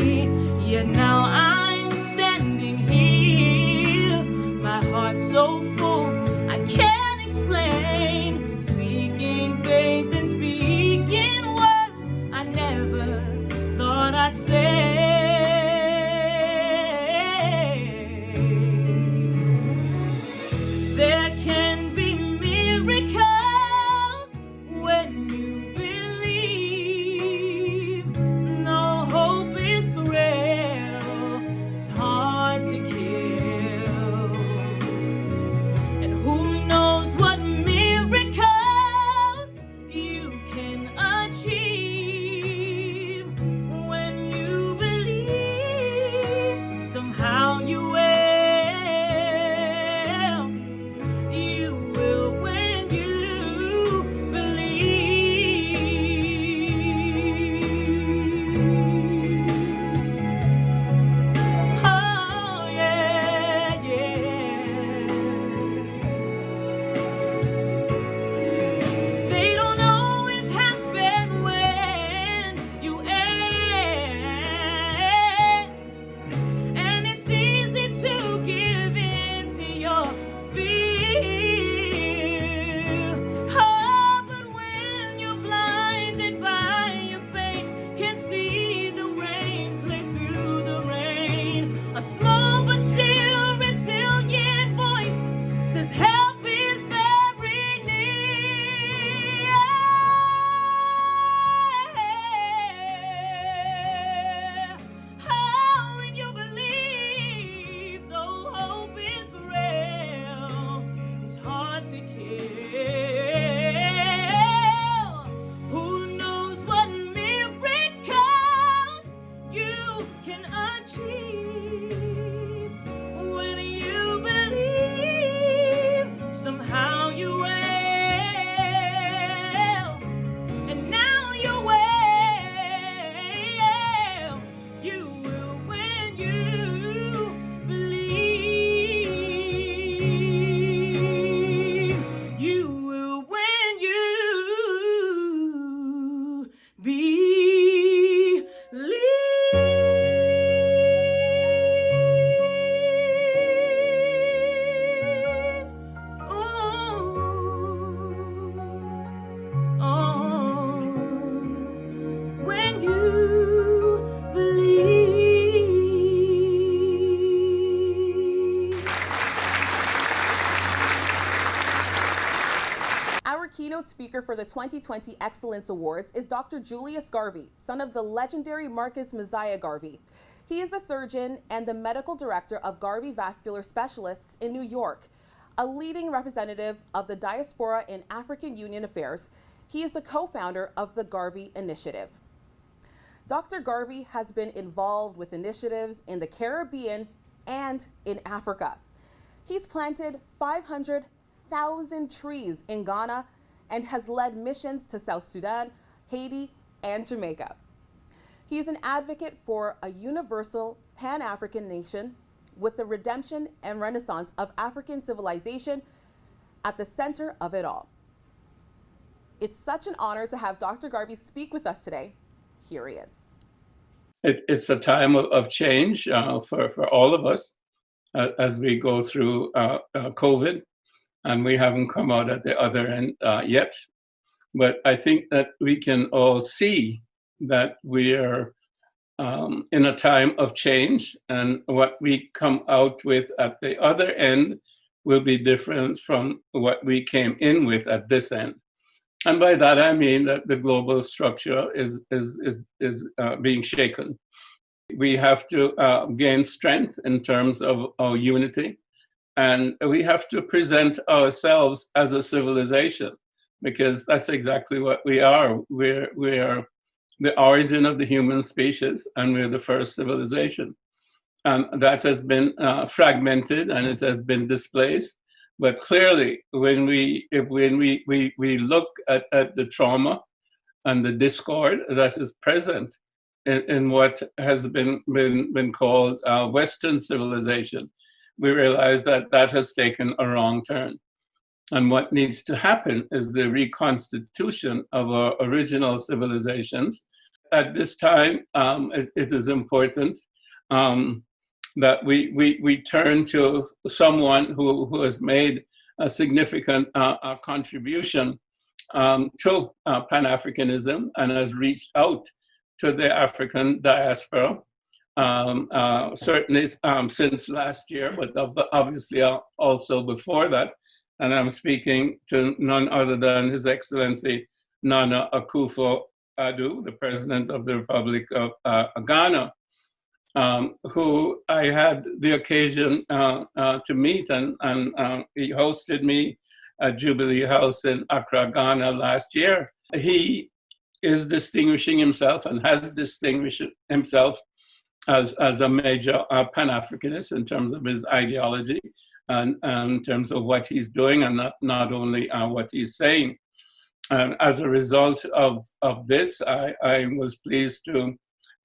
Yet now I'm standing here, my heart so full I can't explain, speaking faith and speaking words I never thought I'd say. There can be miracles when you believe. No hope is frail, it's hard to kill. And who knows what miracles you can achieve when you keynote speaker for the 2020 Excellence Awards is Dr. Julius Garvey, son of the legendary Marcus Messiah Garvey. He is a surgeon and the medical director of Garvey Vascular Specialists in New York, a leading representative of the diaspora in African Union Affairs. He is the co-founder of the Garvey Initiative. Dr. Garvey has been involved with initiatives in the Caribbean and in Africa. He's planted 500,000 trees in Ghana and has led missions to South Sudan, Haiti, and Jamaica. He is an advocate for a universal Pan-African nation with the redemption and renaissance of African civilization at the center of it all. It's such an honor to have Dr. Garvey speak with us today. Here he is. It's a time of change for all of us as we go through COVID, and we haven't come out at the other end yet. But I think that we can all see that we are in a time of change, and what we come out with at the other end will be different from what we came in with at this end. And by that I mean that the global structure is being shaken. We have to gain strength in terms of our unity, and we have to present ourselves as a civilization, because that's exactly what we are. We are the origin of the human species, and we're the first civilization. And that has been fragmented and it has been displaced. But clearly, when we look at the trauma and the discord that is present in what has been called Western civilization, we realize that that has taken a wrong turn. And what needs to happen is the reconstitution of our original civilizations. At this time, it is important that we turn to someone who has made a significant contribution to Pan-Africanism and has reached out to the African diaspora, certainly since last year, but obviously also before that. And I'm speaking to none other than His Excellency Nana Akufo-Addo, the President of the Republic of Ghana, who I had the occasion to meet, and he hosted me at Jubilee House in Accra, Ghana last year. He is distinguishing himself and has distinguished himself as a major Pan-Africanist in terms of his ideology and in terms of what he's doing, and not only what he's saying. As a result of this, I was pleased to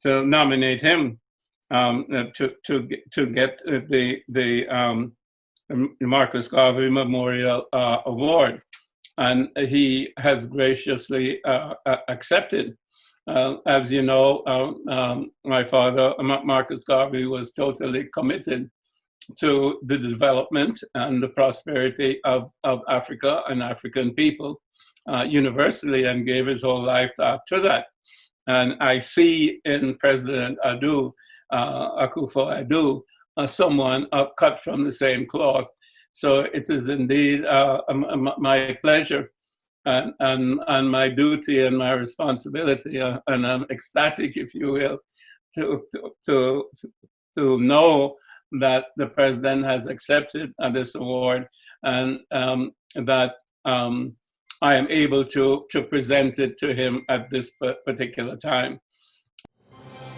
nominate him to get the Marcus Garvey Memorial Award, and he has graciously accepted. As you know, my father, Marcus Garvey, was totally committed to the development and the prosperity of Africa and African people universally, and gave his whole life to that. And I see in President Akufo-Addo someone cut from the same cloth. So it is indeed my pleasure and my duty and my responsibility, and I'm ecstatic, if you will, to know that the president has accepted this award, and that I am able to present it to him at this particular time.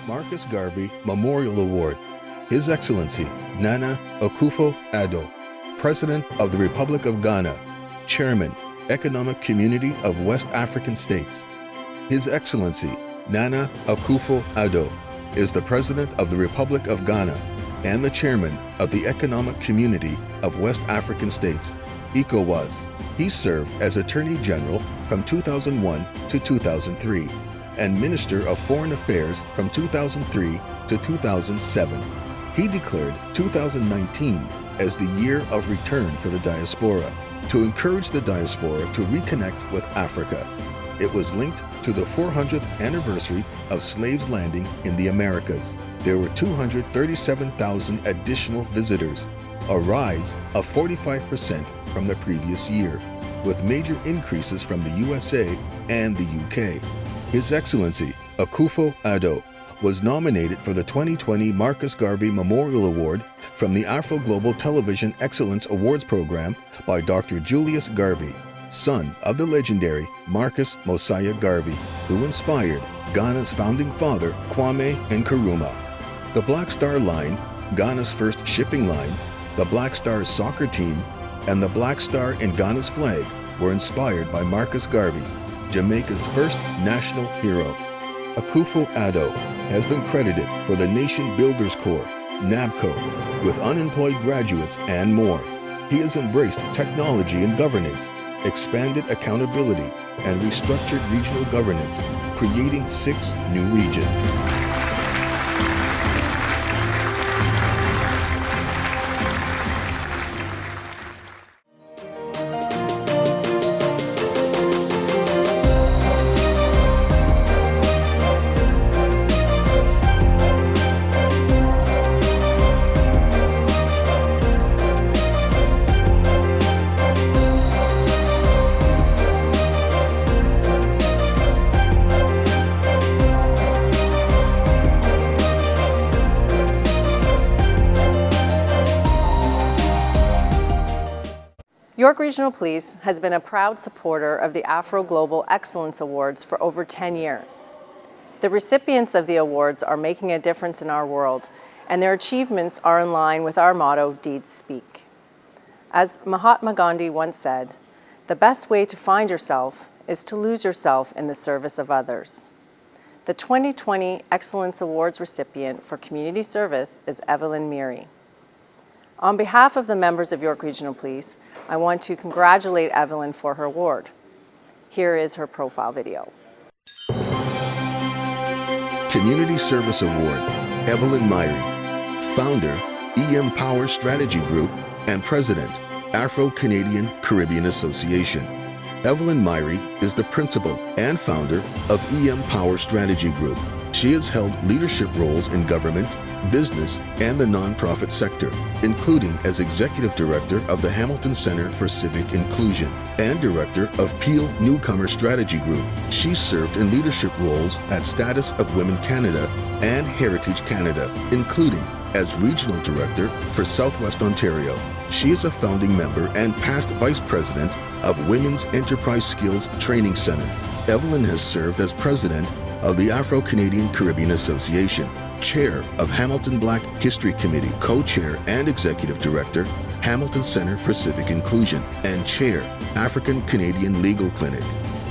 Marcus Garvey Memorial Award, His Excellency Nana Akufo-Addo, President of the Republic of Ghana, Chairman, Economic Community of West African States. His Excellency Nana Akufo-Addo is the President of the Republic of Ghana and the Chairman of the Economic Community of West African States, ECOWAS. He served as Attorney General from 2001 to 2003 and Minister of Foreign Affairs from 2003 to 2007. He declared 2019 as the year of return for the diaspora, to encourage the diaspora to reconnect with Africa. It was linked to the 400th anniversary of slaves landing in the Americas. There were 237,000 additional visitors, a rise of 45% from the previous year. with major increases from the USA and the UK. His Excellency Akufo-Addo was nominated for the 2020 Marcus Garvey Memorial Award from the Afroglobal Television Excellence Awards Program by Dr. Julius Garvey, son of the legendary Marcus Mosiah Garvey, who inspired Ghana's founding father Kwame Nkrumah. The Black Star Line, Ghana's first shipping line, the Black Stars soccer team, and the Black Star in Ghana's flag were inspired by Marcus Garvey, Jamaica's first national hero. Akufo-Addo has been credited for the Nation Builders Corps, NABCO, with unemployed graduates and more. He has embraced technology and governance, expanded accountability, and restructured regional governance, creating 6 new regions. York Regional Police has been a proud supporter of the Afroglobal Excellence Awards for over 10 years. The recipients of the awards are making a difference in our world, and their achievements are in line with our motto, Deeds Speak. As Mahatma Gandhi once said, the best way to find yourself is to lose yourself in the service of others. The 2020 Excellence Awards recipient for community service is Evelyn Meary. On behalf of the members of York Regional Police, I want to congratulate Evelyn for her award. Here is her profile video. Community Service Award, Evelyn Meary, founder, EM Power Strategy Group, and president, Afro-Canadian Caribbean Association. Evelyn Meary is the principal and founder of EM Power Strategy Group. She has held leadership roles in government, business, and the nonprofit sector, including as Executive Director of the Hamilton Center for Civic Inclusion and Director of Peel Newcomer Strategy Group. She served in leadership roles at Status of Women Canada and Heritage Canada, including as Regional Director for Southwest Ontario. She is a founding member and past Vice President of Women's Enterprise Skills Training Center. Evelyn has served as President of the Afro-Canadian Caribbean Association, Chair of Hamilton Black History Committee, Co-Chair and Executive Director, Hamilton Center for Civic Inclusion, and Chair, African Canadian Legal Clinic.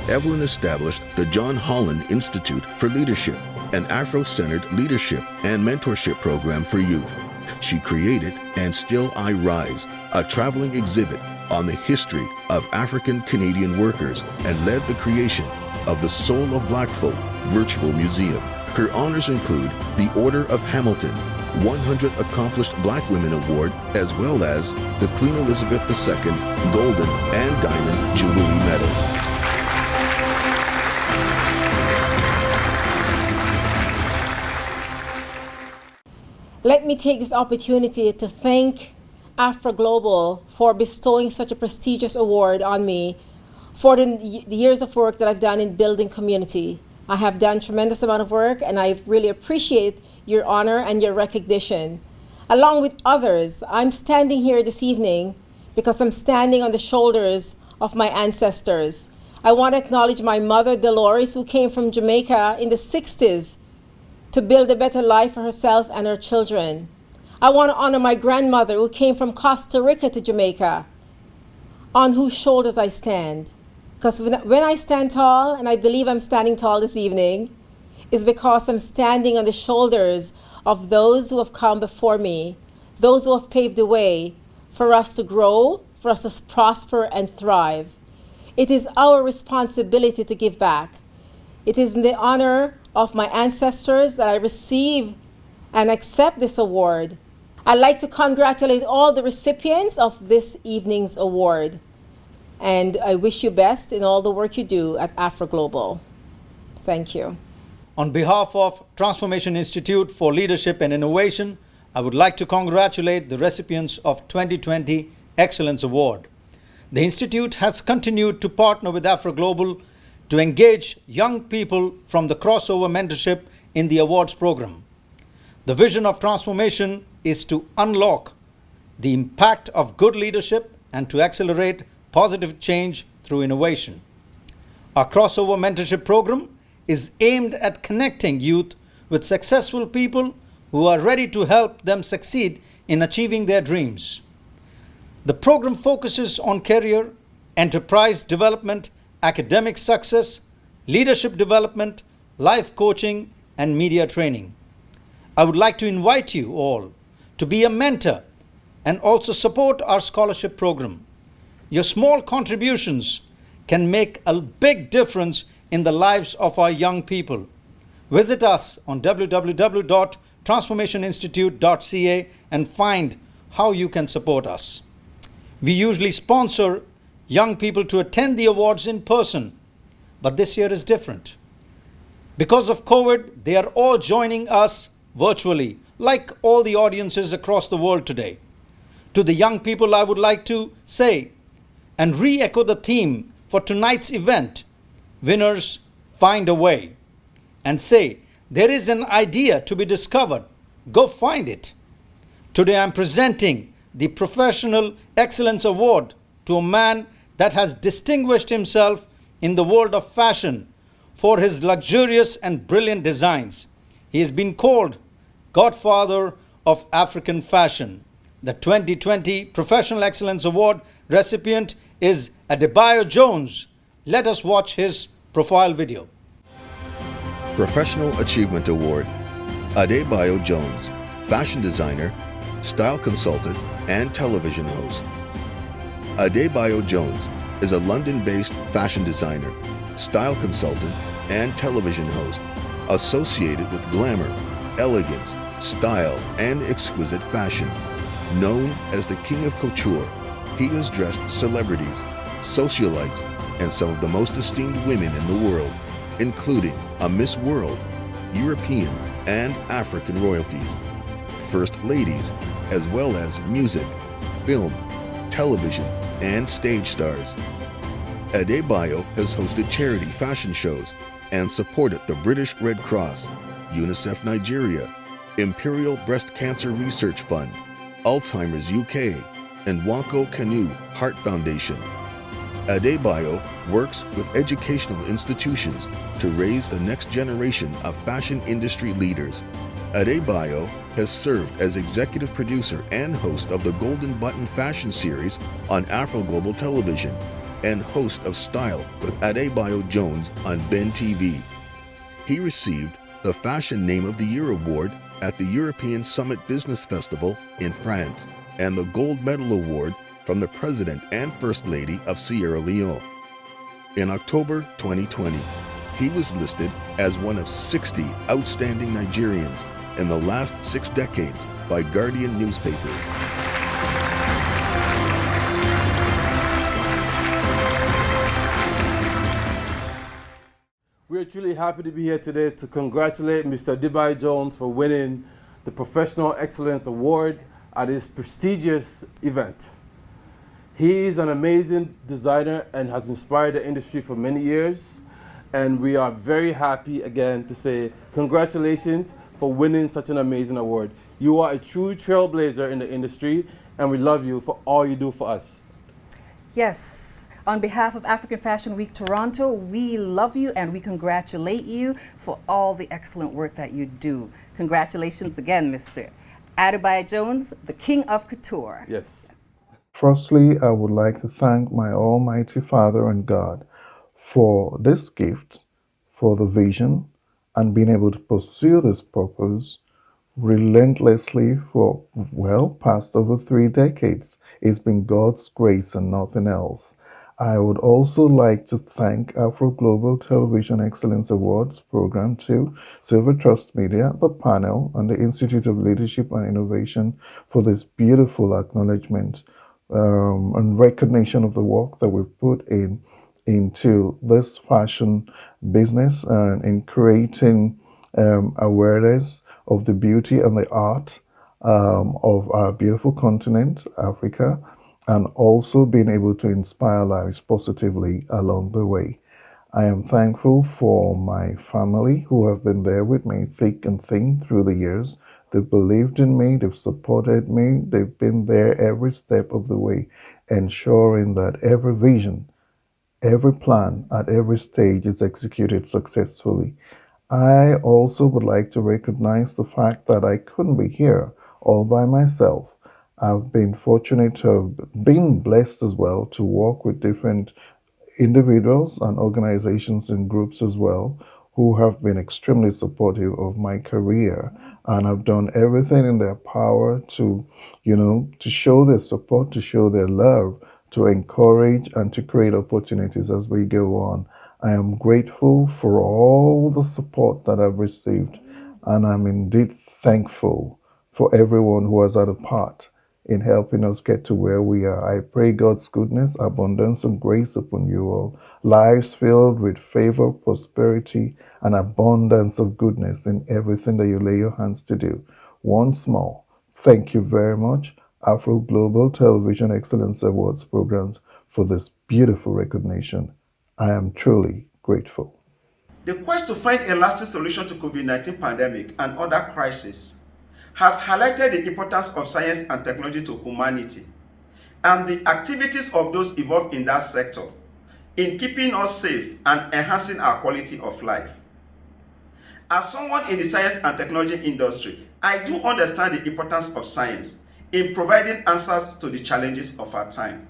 Evelyn established the John Holland Institute for Leadership, an Afro-centered leadership and mentorship program for youth. She created And Still I Rise, a traveling exhibit on the history of African Canadian workers, and led the creation of the Soul of Black Folk Virtual Museum. Her honors include the Order of Hamilton, 100 Accomplished Black Women Award, as well as the Queen Elizabeth II Golden and Diamond Jubilee Medals. Let me take this opportunity to thank Afroglobal for bestowing such a prestigious award on me for the years of work that I've done in building community. I have done tremendous amount of work, and I really appreciate your honor and your recognition. Along with others, I'm standing here this evening because I'm standing on the shoulders of my ancestors. I want to acknowledge my mother, Dolores, who came from Jamaica in the 60s to build a better life for herself and her children. I want to honor my grandmother, who came from Costa Rica to Jamaica, on whose shoulders I stand. Because when I stand tall, and I believe I'm standing tall this evening, is because I'm standing on the shoulders of those who have come before me, those who have paved the way for us to grow, for us to prosper and thrive. It is our responsibility to give back. It is in the honor of my ancestors that I receive and accept this award. I'd like to congratulate all the recipients of this evening's award. And I wish you best in all the work you do at Afroglobal. Thank you. On behalf of Transformation Institute for Leadership and Innovation, I would like to congratulate the recipients of 2020 Excellence Award. The Institute has continued to partner with Afroglobal to engage young people from the crossover mentorship in the awards program. The vision of transformation is to unlock the impact of good leadership and to accelerate positive change through innovation. Our crossover mentorship program is aimed at connecting youth with successful people who are ready to help them succeed in achieving their dreams. The program focuses on career, enterprise development, academic success, leadership development, life coaching, and media training. I would like to invite you all to be a mentor and also support our scholarship program. Your small contributions can make a big difference in the lives of our young people. Visit us on www.transformationinstitute.ca and find how you can support us. We usually sponsor young people to attend the awards in person, but this year is different. Because of COVID, they are all joining us virtually, like all the audiences across the world today. To the young people, I would like to say and re-echo the theme for tonight's event, winners find a way, and say, there is an idea to be discovered, go find it. Today I'm presenting the Professional Excellence Award to a man that has distinguished himself in the world of fashion for his luxurious and brilliant designs. He has been called Godfather of African fashion. The 2020 Professional Excellence Award recipient is Adebayo Jones. Let us watch his profile video. Professional Achievement Award, Adebayo Jones, fashion designer, style consultant, and television host. Adebayo Jones is a London-based fashion designer, style consultant, and television host associated with glamour, elegance, style, and exquisite fashion. Known as the King of Couture, he has dressed celebrities, socialites, and some of the most esteemed women in the world, including a Miss World, European, and African royalties, first ladies, as well as music, film, television, and stage stars. Adebayo has hosted charity fashion shows and supported the British Red Cross, UNICEF Nigeria, Imperial Breast Cancer Research Fund, Alzheimer's UK, and Wanko Canoe Heart Foundation. Adebayo works with educational institutions to raise the next generation of fashion industry leaders. Adebayo has served as executive producer and host of the Golden Button Fashion Series on Afroglobal Television and host of Style with Adebayo Jones on Ben TV. He received the Fashion Name of the Year Award at the European Summit Business Festival in France and the Gold Medal Award from the President and First Lady of Sierra Leone. In October 2020, he was listed as one of 60 outstanding Nigerians in the last 6 decades by Guardian newspapers. We're truly happy to be here today to congratulate Mr. Adebayo Jones for winning the Professional Excellence Award at this prestigious event. He is an amazing designer and has inspired the industry for many years. And we are very happy again to say congratulations for winning such an amazing award. You are a true trailblazer in the industry, and we love you for all you do for us. Yes. On behalf of African Fashion Week Toronto, we love you and we congratulate you for all the excellent work that you do. Congratulations again, Mr. Adebayo Jones, the King of Couture. Yes. Firstly, I would like to thank my Almighty Father and God for this gift, for the vision, and being able to pursue this purpose relentlessly for, well, past over 3 decades. It's been God's grace and nothing else. I would also like to thank Afroglobal Television Excellence Awards Program 2, Silver Trust Media, the panel, and the Institute of Leadership and Innovation for this beautiful acknowledgement and recognition of the work that we've put into this fashion business and in creating awareness of the beauty and the art of our beautiful continent, Africa, and also being able to inspire lives positively along the way. I am thankful for my family who have been there with me thick and thin through the years. They've believed in me, they've supported me, they've been there every step of the way, ensuring that every vision, every plan at every stage is executed successfully. I also would like to recognize the fact that I couldn't be here all by myself. I've been fortunate to have been blessed as well to work with different individuals and organizations and groups as well who have been extremely supportive of my career and have done everything in their power to, to show their support, to show their love, to encourage and to create opportunities as we go on. I am grateful for all the support that I've received, and I'm indeed thankful for everyone who has had a part in helping us get to where we are. I pray God's goodness, abundance, and grace upon you all. Lives filled with favor, prosperity, and abundance of goodness in everything that you lay your hands to do. Once more, thank you very much, Afroglobal Television Excellence Awards programs, for this beautiful recognition. I am truly grateful. The quest to find a lasting solution to COVID-19 pandemic and other crises has highlighted the importance of science and technology to humanity and the activities of those involved in that sector in keeping us safe and enhancing our quality of life. As someone in the science and technology industry, I do understand the importance of science in providing answers to the challenges of our time.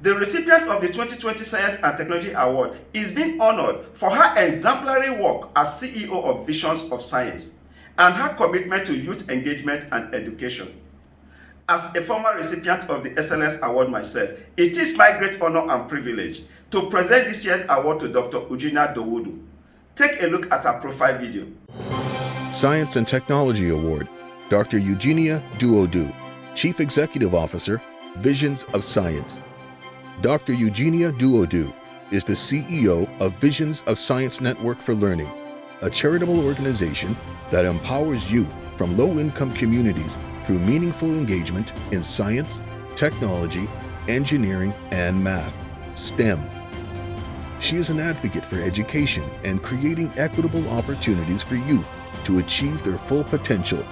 The recipient of the 2020 Science and Technology Award is being honored for her exemplary work as CEO of Visions of Science and her commitment to youth engagement and education. As a former recipient of the Excellence Award myself, it is my great honor and privilege to present this year's award to Dr. Eugenia Duodu. Take a look at her profile video. Science and Technology Award, Dr. Eugenia Duodu, Chief Executive Officer, Visions of Science. Dr. Eugenia Duodu is the CEO of Visions of Science Network for Learning, a charitable organization that empowers youth from low-income communities through meaningful engagement in science, technology, engineering, and math, STEM. She is an advocate for education and creating equitable opportunities for youth to achieve their full potential.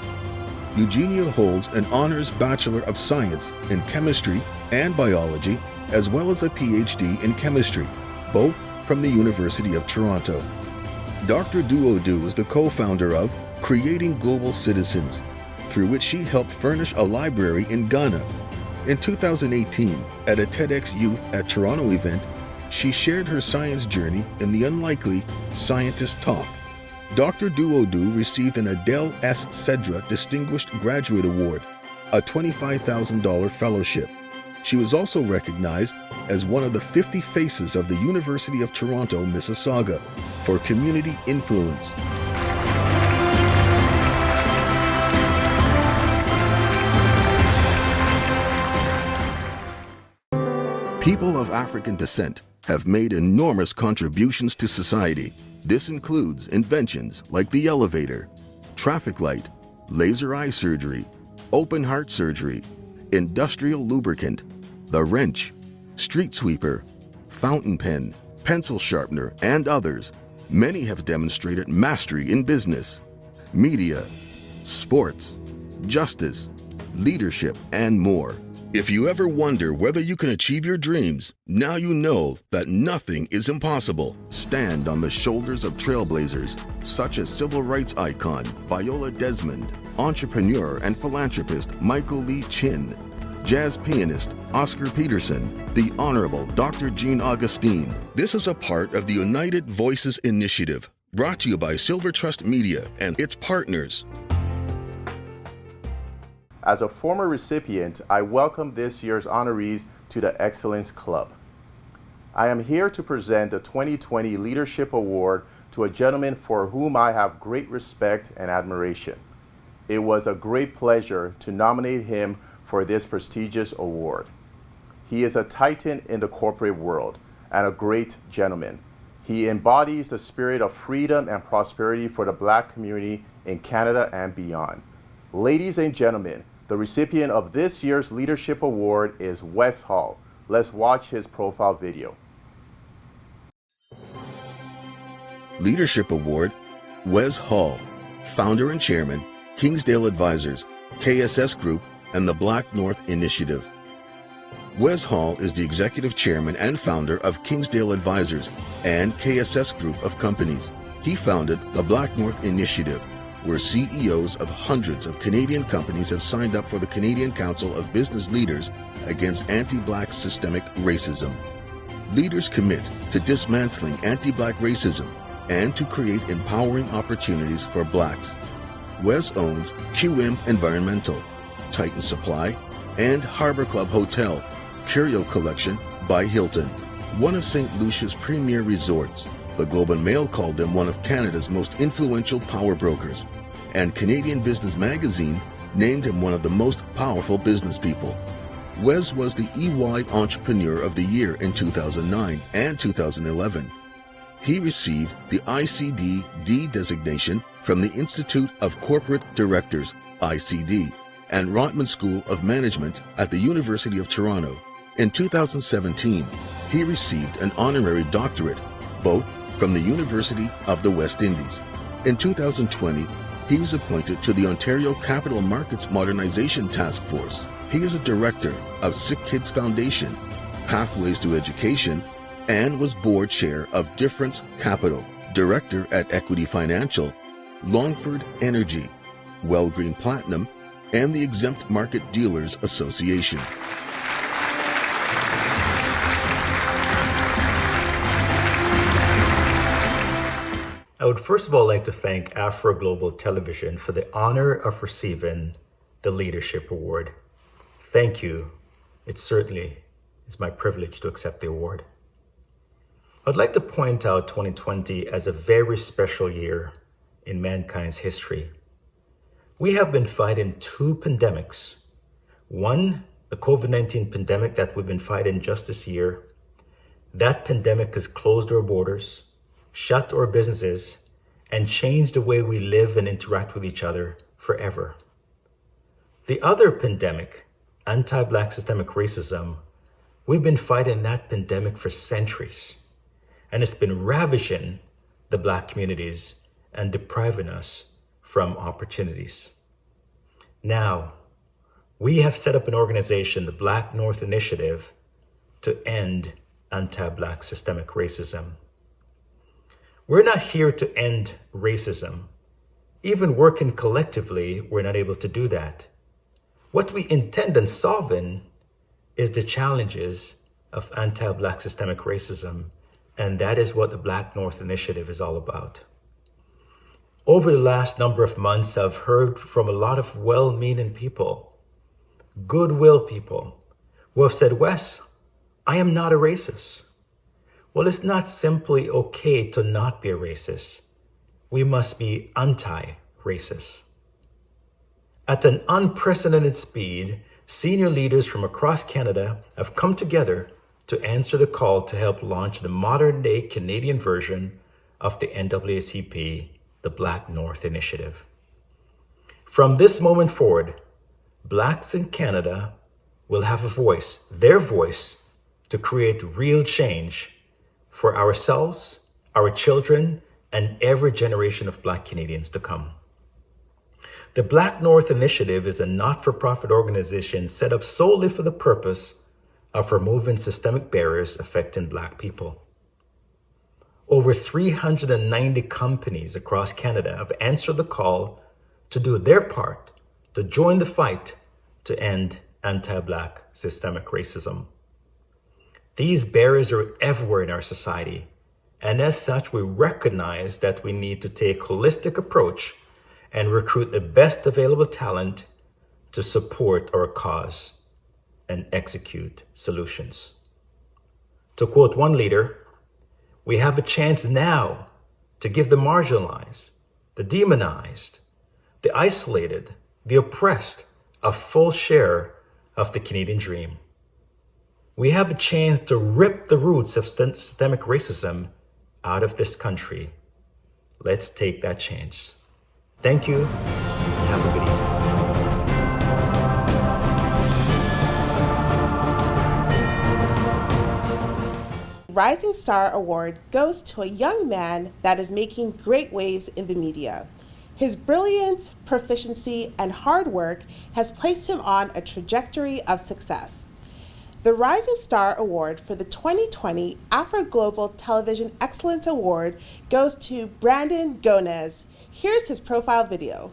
Eugenia holds an honors Bachelor of Science in Chemistry and Biology, as well as a PhD in Chemistry, both from the University of Toronto. Dr. Duodu is the co-founder of Creating Global Citizens, through which she helped furnish a library in Ghana. In 2018, at a TEDx Youth at Toronto event, she shared her science journey in the unlikely Scientist Talk. Dr. Duodu received an Adele S. Cedra Distinguished Graduate Award, a $25,000 fellowship. She was also recognized as one of the 50 Faces of the University of Toronto, Mississauga, for community influence. People of African descent have made enormous contributions to society. This includes inventions like the elevator, traffic light, laser eye surgery, open heart surgery, industrial lubricant, the wrench, street sweeper, fountain pen, pencil sharpener, and others. Many have demonstrated mastery in business, media, sports, justice, leadership, and more. If you ever wonder whether you can achieve your dreams, now you know that nothing is impossible. Stand on the shoulders of trailblazers such as civil rights icon Viola Desmond, entrepreneur and philanthropist Michael Lee Chin, jazz pianist Oscar Peterson, the Honorable Dr. Jean Augustine. This is a part of the United Voices Initiative, brought to you by Silver Trust Media and its partners. As a former recipient, I welcome this year's honorees to the Excellence Club. I am here to present the 2020 Leadership Award to a gentleman for whom I have great respect and admiration. It was a great pleasure to nominate him for this prestigious award. He is a titan in the corporate world and a great gentleman. He embodies the spirit of freedom and prosperity for the Black community in Canada and beyond. Ladies and gentlemen, The recipient of this year's Leadership Award is Wes Hall. Let's watch his profile video. Leadership Award, Wes Hall, founder and chairman, Kingsdale Advisors, KSS Group, and the Black North Initiative. Wes Hall is the executive chairman and founder of Kingsdale Advisors and KSS Group of companies. He founded the Black North Initiative, where CEOs of hundreds of Canadian companies have signed up for the Canadian Council of Business Leaders against anti-Black systemic racism. Leaders commit to dismantling anti-Black racism and to create empowering opportunities for Blacks. Wes owns QM Environmental, Titan Supply, and Harbor Club Hotel, Curio Collection by Hilton, one of St. Lucia's premier resorts. The Globe and Mail called him one of Canada's most influential power brokers, and Canadian Business Magazine named him one of the most powerful business people. Wes was the EY Entrepreneur of the Year in 2009 and 2011. He received the ICD-D designation from the Institute of Corporate Directors, ICD, and Rotman School of Management at the University of Toronto. In 2017, he received an honorary doctorate, both from the University of the West Indies. In 2020, he was appointed to the Ontario Capital Markets Modernization Task Force. He is a director of Sick Kids Foundation, Pathways to Education, and was board chair of Difference Capital, director at Equity Financial, Longford Energy, Wellgreen Platinum, and the Exempt Market Dealers Association. I would first of all like to thank Afroglobal Television for the honor of receiving the Leadership Award. Thank you. It certainly is my privilege to accept the award. I'd like to point out 2020 as a very special year in mankind's history. We have been fighting two pandemics. One, the COVID-19 pandemic that we've been fighting just this year. That pandemic has closed our borders, shut our businesses, and changed the way we live and interact with each other forever. The other pandemic, anti-Black systemic racism, we've been fighting that pandemic for centuries, and it's been ravaging the Black communities and depriving us from opportunities. Now, we have set up an organization, the Black North Initiative, to end anti-Black systemic racism. We're not here to end racism. Even working collectively, we're not able to do that. What we intend on solving is the challenges of anti-Black systemic racism, and that is what the Black North Initiative is all about. Over the last number of months, I've heard from a lot of well-meaning people, goodwill people, who have said, Wes, I am not a racist. Well, it's not simply okay to not be a racist. We must be anti-racist. At an unprecedented speed, senior leaders from across Canada have come together to answer the call to help launch the modern-day Canadian version of the NAACP, the Black North Initiative. From this moment forward, Blacks in Canada will have a voice, their voice, to create real change for ourselves, our children, and every generation of Black Canadians to come. The Black North Initiative is a not-for-profit organization set up solely for the purpose of removing systemic barriers affecting Black people. Over 390 companies across Canada have answered the call to do their part to join the fight to end anti-Black systemic racism. These barriers are everywhere in our society, and as such, we recognize that we need to take a holistic approach and recruit the best available talent to support our cause and execute solutions. To quote one leader, we have a chance now to give the marginalized, the demonized, the isolated, the oppressed a full share of the Canadian dream. We have a chance to rip the roots of systemic racism out of this country. Let's take that chance. Thank you, and have a good evening. Rising Star Award goes to a young man that is making great waves in the media. His brilliance, proficiency, and hard work has placed him on a trajectory of success. The Rising Star Award for the 2020 Afroglobal Television Excellence Award goes to Brandon Gonez. Here's his profile video.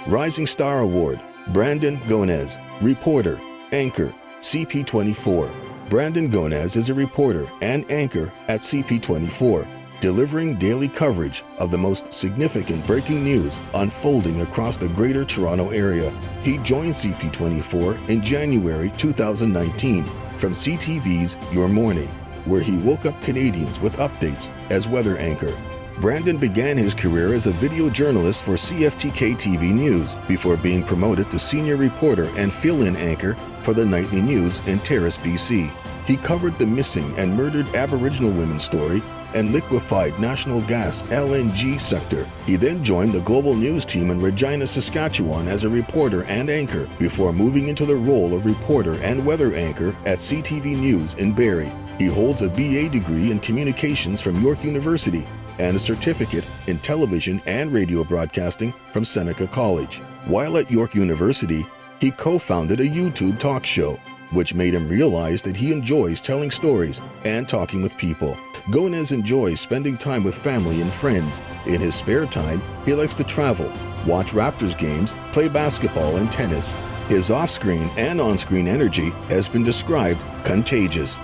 Rising Star Award, Brandon Gonez, reporter, anchor, CP24. Brandon Gonez is a reporter and anchor at CP24, delivering daily coverage of the most significant breaking news unfolding across the Greater Toronto Area. He joined CP24 in January 2019 from CTV's Your Morning, where he woke up Canadians with updates as weather anchor. Brandon began his career as a video journalist for CFTK TV News before being promoted to senior reporter and fill-in anchor for the nightly news in Terrace, BC. He covered the missing and murdered Aboriginal women story and liquefied natural gas LNG sector. He then joined the global news team in Regina, Saskatchewan as a reporter and anchor before moving into the role of reporter and weather anchor at CTV News in Barrie. He holds a BA degree in communications from York University and a certificate in television and radio broadcasting from Seneca College. While at York University, he co-founded a YouTube talk show, which made him realize that he enjoys telling stories and talking with people. Gonez enjoys spending time with family and friends. In his spare time, he likes to travel, watch Raptors games, play basketball and tennis. His off-screen and on-screen energy has been described contagious.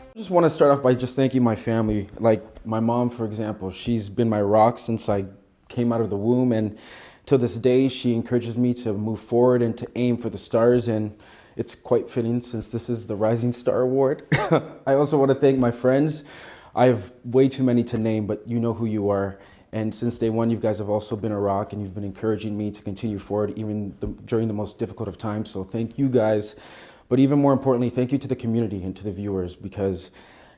I just want to start off by just thanking my family. Like my mom, for example, she's been my rock since I came out of the womb, and to this day she encourages me to move forward and to aim for the stars, and it's quite fitting since this is the Rising Star Award. I also want to thank my friends. I have way too many to name, but you know who you are. And since day one, you guys have also been a rock, and you've been encouraging me to continue forward even during the most difficult of times. So thank you guys. But even more importantly, thank you to the community and to the viewers, because,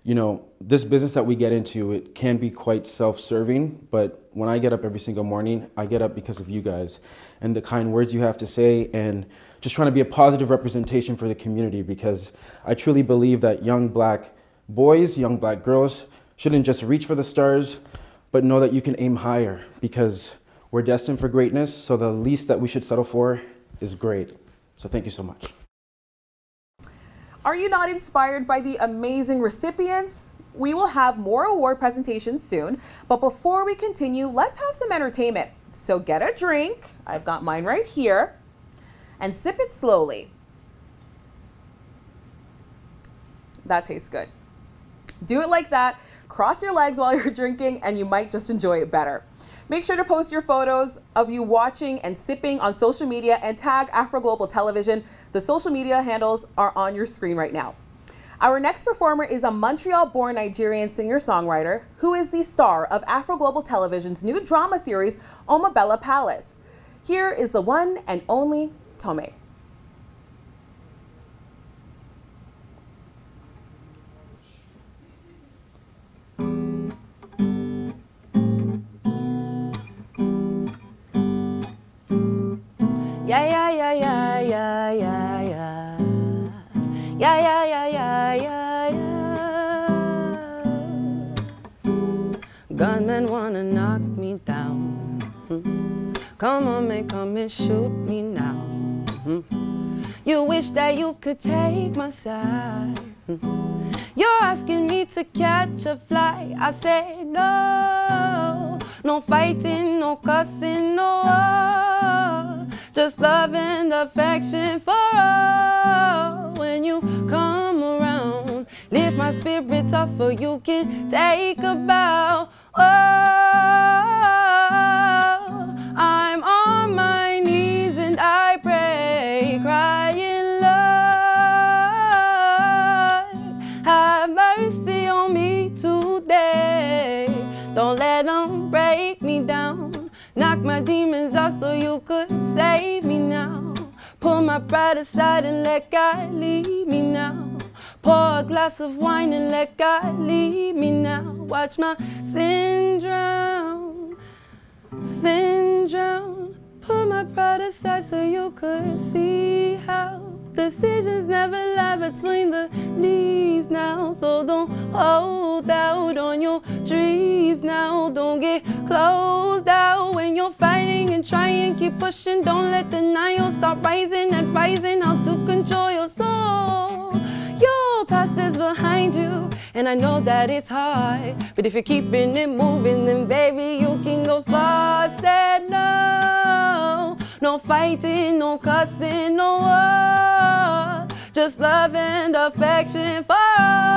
you know, this business that we get into, it can be quite self-serving, but when I get up every single morning, I get up because of you guys and the kind words you have to say, and just trying to be a positive representation for the community, because I truly believe that young black boys, young black girls shouldn't just reach for the stars, but know that you can aim higher, because we're destined for greatness, so the least that we should settle for is great. So thank you so much. Are you not inspired by the amazing recipients? We will have more award presentations soon, but before we continue, let's have some entertainment. So get a drink, I've got mine right here, and sip it slowly. That tastes good. Do it like that, cross your legs while you're drinking, and you might just enjoy it better. Make sure to post your photos of you watching and sipping on social media and tag Afroglobal Television. The social media handles are on your screen right now. Our next performer is a Montreal-born Nigerian singer-songwriter who is the star of Afroglobal Television's new drama series, Omabella Palace. Here is the one and only Tome. Yeah, yeah, yeah, yeah, yeah, yeah, yeah. Yeah, yeah, yeah, yeah, yeah, yeah. Gunmen wanna knock me down. Come on, man, come and shoot me now. You wish that you could take my side. You're asking me to catch a flight. I say no. No fighting, no cussing, no war. Just love and affection for all. When you come around, lift my spirits up so you can take a bow. Oh, I'm on my knees and I pray, crying, Lord, have mercy on me today. Don't let them break me down. Knock my demons off so you could save me now. Pull my pride aside and let God lead me now. Pour a glass of wine and let God lead me now. Watch my sin drown, put my pride aside so you could see how decisions never lie between the knees now. So don't hold out on your dreams now. Don't get closed out when you're fighting and trying. Keep pushing, don't let denial stop rising and rising. How to control your soul. Your past is behind you, and I know that it's hard, but if you're keeping it moving, then baby, you can go far. Said no, no fighting, no cussing, no war, just love and affection for all.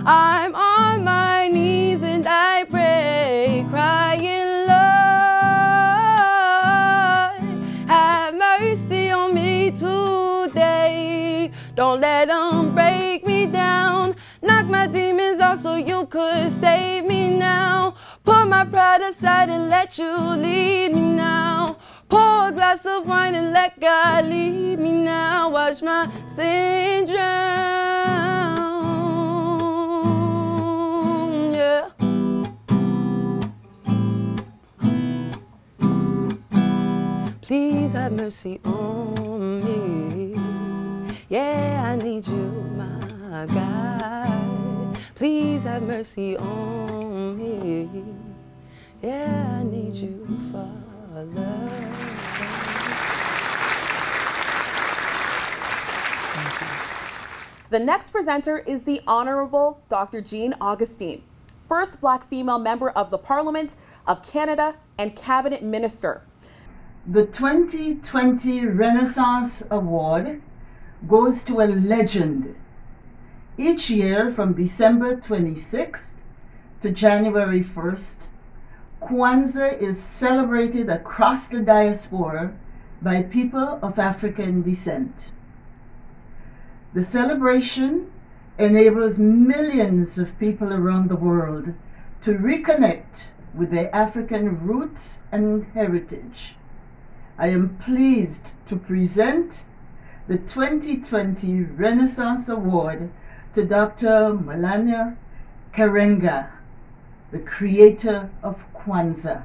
I'm on my knees and I pray, crying, Lord, have mercy on me today. Don't let them break me down. Knock my demons out so you could save me now. Put my pride aside and let you lead me now. Pour a glass of wine and let God lead me now. Watch my sin drown. Yeah. Please have mercy on me. Yeah, I need you, my God. Please have mercy on me. Yeah, I need you, Father. The next presenter is the Honorable Dr. Jean Augustine, first Black female member of the Parliament of Canada and Cabinet Minister. The 2020 Renaissance Award goes to a legend. Each year from December 26th to January 1st, Kwanzaa is celebrated across the diaspora by people of African descent. The celebration enables millions of people around the world to reconnect with their African roots and heritage. I am pleased to present the 2020 Renaissance Award to Dr. Maulana Karenga, the creator of Kwanzaa.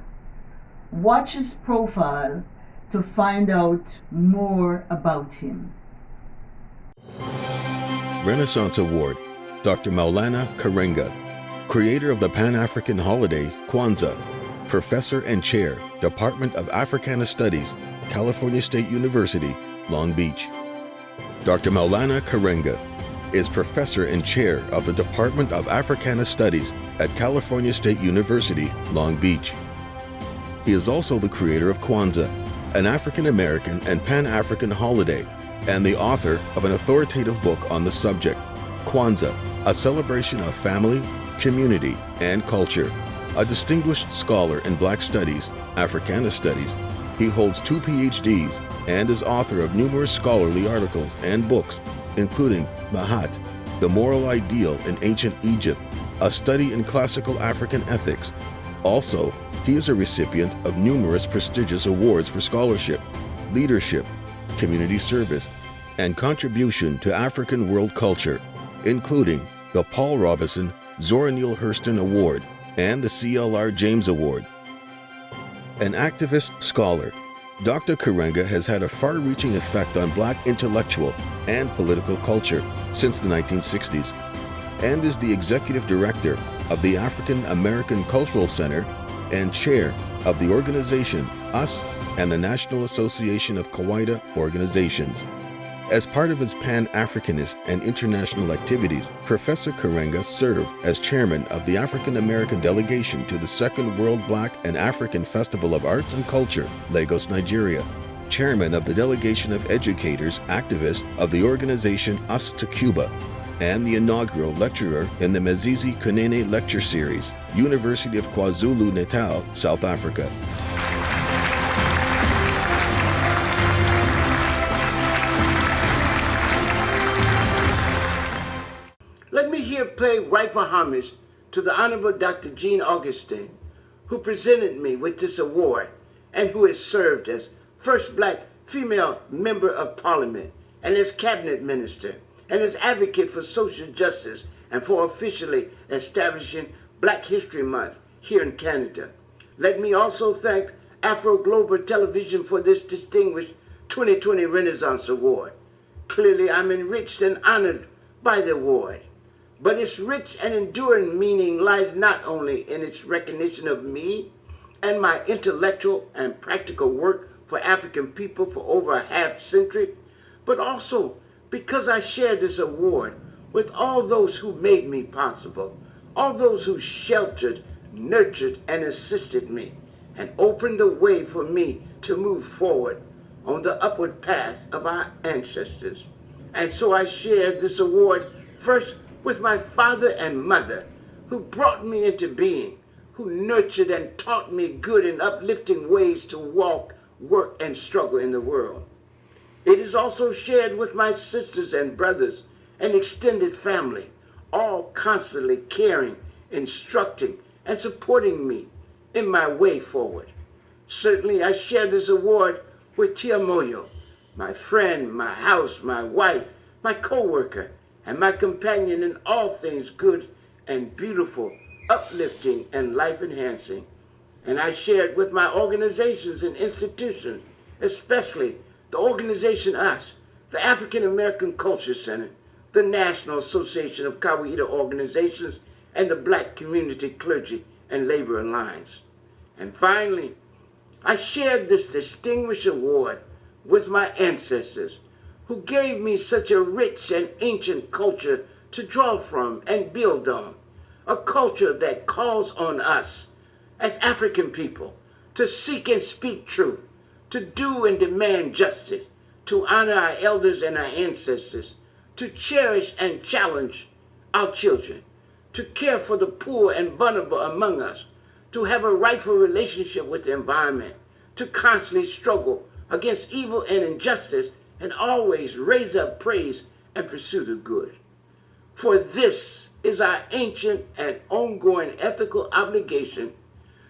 Watch his profile to find out more about him. Renaissance Award, Dr. Maulana Karenga, creator of the Pan-African holiday, Kwanzaa, Professor and Chair, Department of Africana Studies, California State University, Long Beach. Dr. Maulana Karenga is Professor and Chair of the Department of Africana Studies at California State University, Long Beach. He is also the creator of Kwanzaa, an African-American and Pan-African holiday, and the author of an authoritative book on the subject, Kwanzaa, a celebration of family, community, and culture. A distinguished scholar in Black Studies, Africana Studies, he holds 2 PhDs and is author of numerous scholarly articles and books, including Mahat, The Moral Ideal in Ancient Egypt, a study in classical African ethics. Also, he is a recipient of numerous prestigious awards for scholarship, leadership, community service, and contribution to African world culture, including the Paul Robeson Zora Neale Hurston Award and the CLR James Award. An activist scholar, Dr. Karenga has had a far-reaching effect on Black intellectual and political culture since the 1960s, and is the executive director of the African American Cultural Center and chair of the organization US and the National Association of Kawaida Organizations. As part of his Pan-Africanist and international activities, Professor Karenga served as chairman of the African American delegation to the Second World Black and African Festival of Arts and Culture, Lagos, Nigeria, chairman of the delegation of educators, activists of the organization US to Cuba, and the inaugural lecturer in the Mezizi Kunene Lecture Series, University of KwaZulu-Natal, South Africa. Let me here pay rightful homage to the Honorable Dr. Jean Augustine, who presented me with this award and who has served as first Black female member of Parliament and as Cabinet Minister and as advocate for social justice and for officially establishing Black History Month here in Canada. Let me also thank Afroglobal Television for this distinguished 2020 Renaissance Award. Clearly, I'm enriched and honored by the award, but its rich and enduring meaning lies not only in its recognition of me and my intellectual and practical work for African people for over a half-century, but also because I share this award with all those who made me possible, all those who sheltered, nurtured, and assisted me, and opened the way for me to move forward on the upward path of our ancestors. And so I share this award first with my father and mother, who brought me into being, who nurtured and taught me good and uplifting ways to walk, work, and struggle in the world. It is also shared with my sisters and brothers and extended family, all constantly caring, instructing, and supporting me in my way forward. Certainly, I share this award with Tia Moyo, my friend, my house, my wife, my co-worker, and my companion in all things good and beautiful, uplifting, and life-enhancing. And I share it with my organizations and institutions, especially the organization US, the African American Culture Center, the National Association of Kawaida Organizations, and the Black Community Clergy and Labor Alliance. And finally, I shared this distinguished award with my ancestors, who gave me such a rich and ancient culture to draw from and build on, a culture that calls on us as African people to seek and speak truth, to do and demand justice, to honor our elders and our ancestors, to cherish and challenge our children, to care for the poor and vulnerable among us, to have a rightful relationship with the environment, to constantly struggle against evil and injustice, and always raise up praise and pursue the good. For this is our ancient and ongoing ethical obligation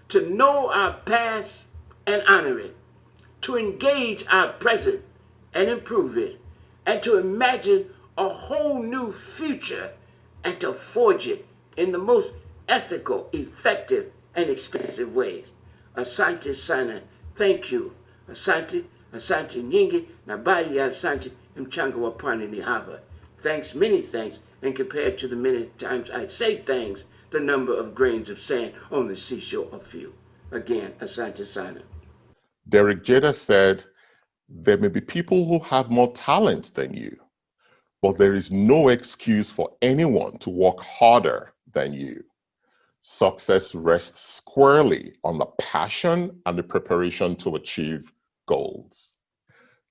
to know our past and honor it, to engage our present and improve it, and to imagine a whole new future and to forge it in the most ethical, effective, and expensive ways. Asante sana, thank you. Asante, asante nyingi, na bali ya asante, mchanga wa pwani ni haba. Thanks, many thanks, and compared to the many times I say thanks, the number of grains of sand on the seashore are few. Again, asante sana. Derek Jeter said, there may be people who have more talent than you, but there is no excuse for anyone to work harder than you. Success rests squarely on the passion and the preparation to achieve goals.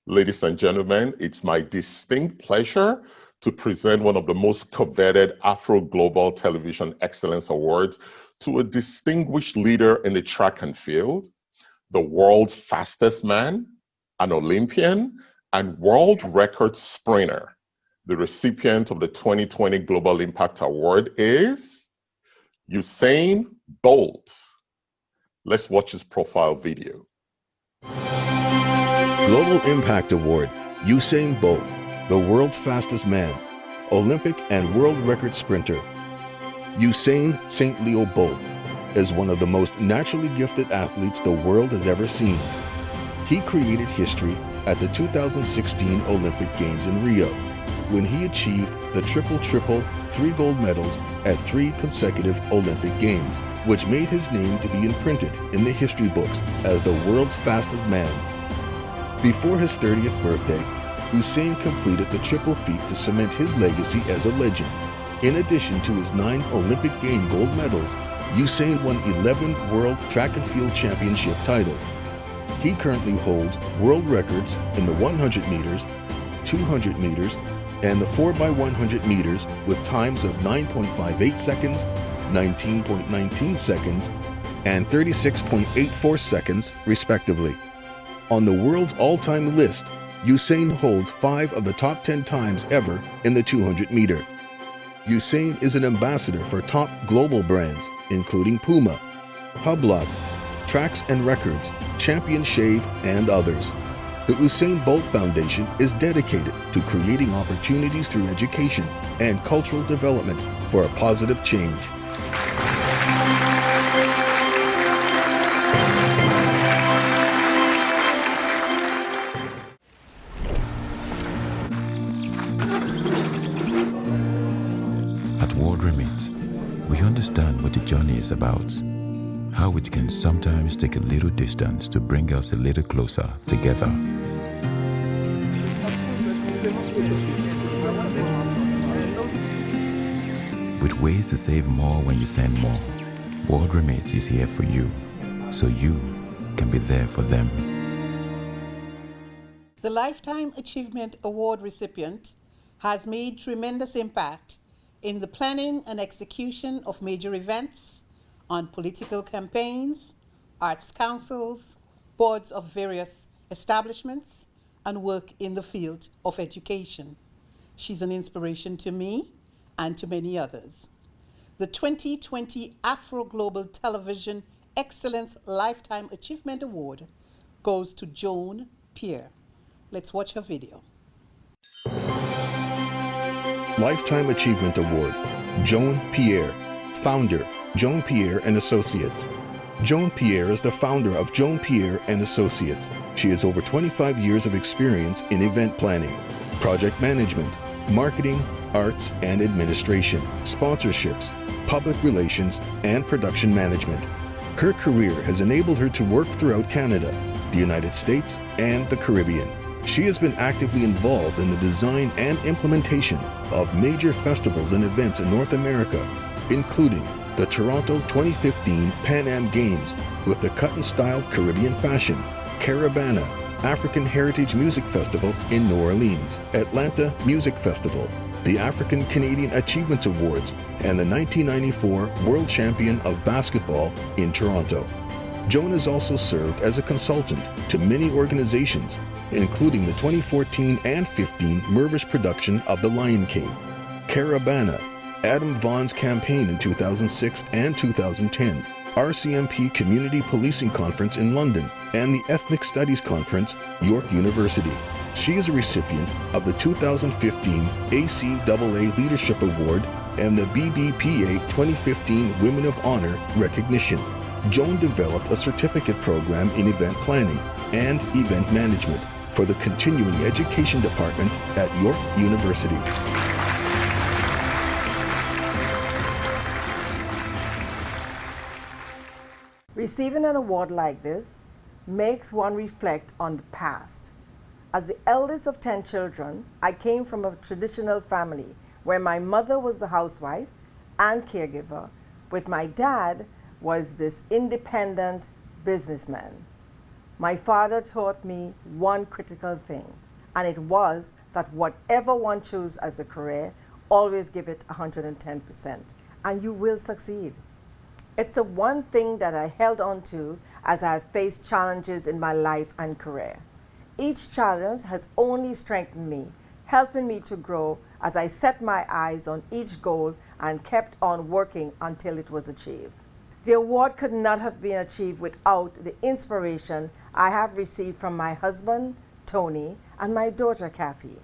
Ladies and gentlemen, it's my distinct pleasure to present one of the most coveted Afroglobal Television Excellence Awards to a distinguished leader in the track and field, the world's fastest man, an Olympian, and world record sprinter. The recipient of the 2020 Global Impact Award is Usain Bolt. Let's watch his profile video. Global Impact Award, Usain Bolt, the world's fastest man, Olympic and world record sprinter. Usain St. Leo Bolt is one of the most naturally gifted athletes the world has ever seen. He created history at the 2016 Olympic Games in Rio, when he achieved the triple-triple, 3 gold medals at 3 consecutive Olympic Games, which made his name to be imprinted in the history books as the world's fastest man. Before his 30th birthday, Usain completed the triple feat to cement his legacy as a legend. In addition to his 9 Olympic Game gold medals, Usain won 11 World Track and Field Championship titles. He currently holds world records in the 100 meters, 200 meters, and the 4x100 meters with times of 9.58 seconds, 19.19 seconds, and 36.84 seconds, respectively. On the world's all-time list, Usain holds 5 of the top 10 times ever in the 200 meter. Usain is an ambassador for top global brands, including Puma, Hublot, Tracks and Records, Champion Shave, and others. The Usain Bolt Foundation is dedicated to creating opportunities through education and cultural development for a positive change. At World Remit, we understand what the journey is about, how it can sometimes take a little distance to bring us a little closer together. With ways to save more when you send more, World Remit is here for you, so you can be there for them. The Lifetime Achievement Award recipient has made tremendous impact in the planning and execution of major events, on political campaigns, arts councils, boards of various establishments, and work in the field of education. She's an inspiration to me and to many others. The 2020 Afroglobal Television Excellence Lifetime Achievement Award goes to Joan Pierre. Let's watch her video. Lifetime Achievement Award, Joan Pierre, founder, Joan Pierre and Associates. Joan Pierre is the founder of Joan Pierre and Associates. She has over 25 years of experience in event planning, project management, marketing, arts and administration, sponsorships, public relations, and production management. Her career has enabled her to work throughout Canada, the United States, and the Caribbean. She has been actively involved in the design and implementation of major festivals and events in North America, including the Toronto 2015 Pan Am Games with the Cut and Style Caribbean Fashion, Caravana, African Heritage Music Festival in New Orleans, Atlanta Music Festival, the African Canadian Achievements Awards, and the 1994 World Champion of Basketball in Toronto. Joan has also served as a consultant to many organizations, including the 2014 and 15 Mervish production of The Lion King, Caravana, Adam Vaughan's campaign in 2006 and 2010, RCMP Community Policing Conference in London, and the Ethnic Studies Conference, York University. She is a recipient of the 2015 ACAA Leadership Award and the BBPA 2015 Women of Honor recognition. Joan developed a certificate program in event planning and event management for the Continuing Education Department at York University. Receiving an award like this makes one reflect on the past. As the eldest of 10 children, I came from a traditional family where my mother was the housewife and caregiver, but my dad was this independent businessman. My father taught me one critical thing, and it was that whatever one chooses as a career, always give it 110%, and you will succeed. It's the one thing that I held on to as I have faced challenges in my life and career. Each challenge has only strengthened me, helping me to grow as I set my eyes on each goal and kept on working until it was achieved. The award could not have been achieved without the inspiration I have received from my husband, Tony, and my daughter, Kathy.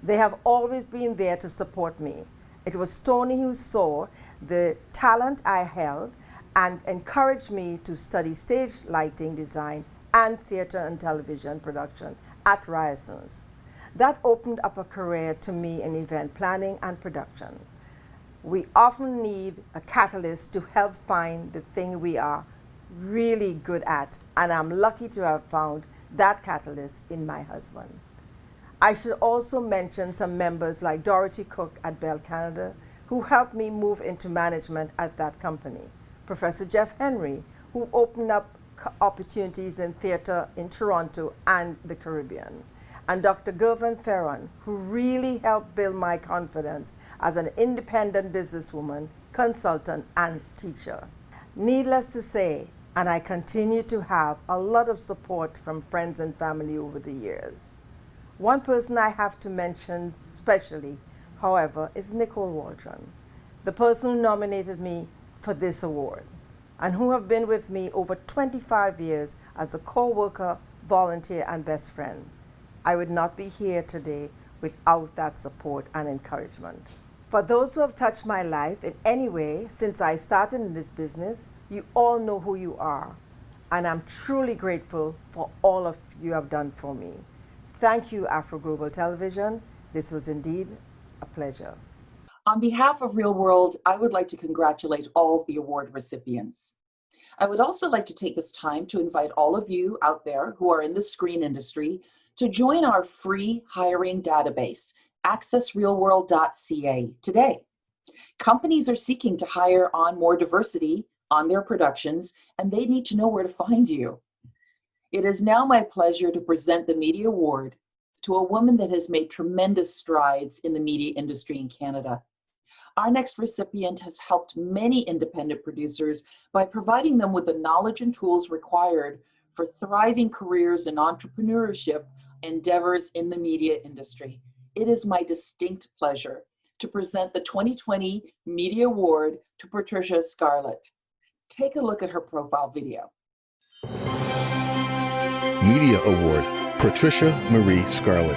They have always been there to support me. It was Tony who saw the talent I held and encouraged me to study stage lighting design and theater and television production at Ryerson's. That opened up a career to me in event planning and production. We often need a catalyst to help find the thing we are really good at, and I'm lucky to have found that catalyst in my husband. I should also mention some members like Dorothy Cook at Bell Canada, who helped me move into management at that company, Professor Jeff Henry, who opened up opportunities in theater in Toronto and the Caribbean, and Dr. Gervin Ferron, who really helped build my confidence as an independent businesswoman, consultant, and teacher. Needless to say, and I continue to have a lot of support from friends and family over the years. One person I have to mention specially, however, is Nicole Waldron, the person who nominated me for this award, and who have been with me over 25 years as a co-worker, volunteer, and best friend. I would not be here today without that support and encouragement. For those who have touched my life in any way since I started in this business, you all know who you are, and I'm truly grateful for all of you have done for me. Thank you, Afroglobal Television. This was indeed a pleasure. On behalf of Real World, I would like to congratulate all the award recipients. I would also like to take this time to invite all of you out there who are in the screen industry to join our free hiring database, accessrealworld.ca, today. Companies are seeking to hire on more diversity on their productions, and they need to know where to find you. It is now my pleasure to present the Media Award to a woman that has made tremendous strides in the media industry in Canada. Our next recipient has helped many independent producers by providing them with the knowledge and tools required for thriving careers and entrepreneurship endeavors in the media industry. It is my distinct pleasure to present the 2020 Media Award to Patricia Scarlett. Take a look at her profile video. Media Award, Patricia Marie Scarlett,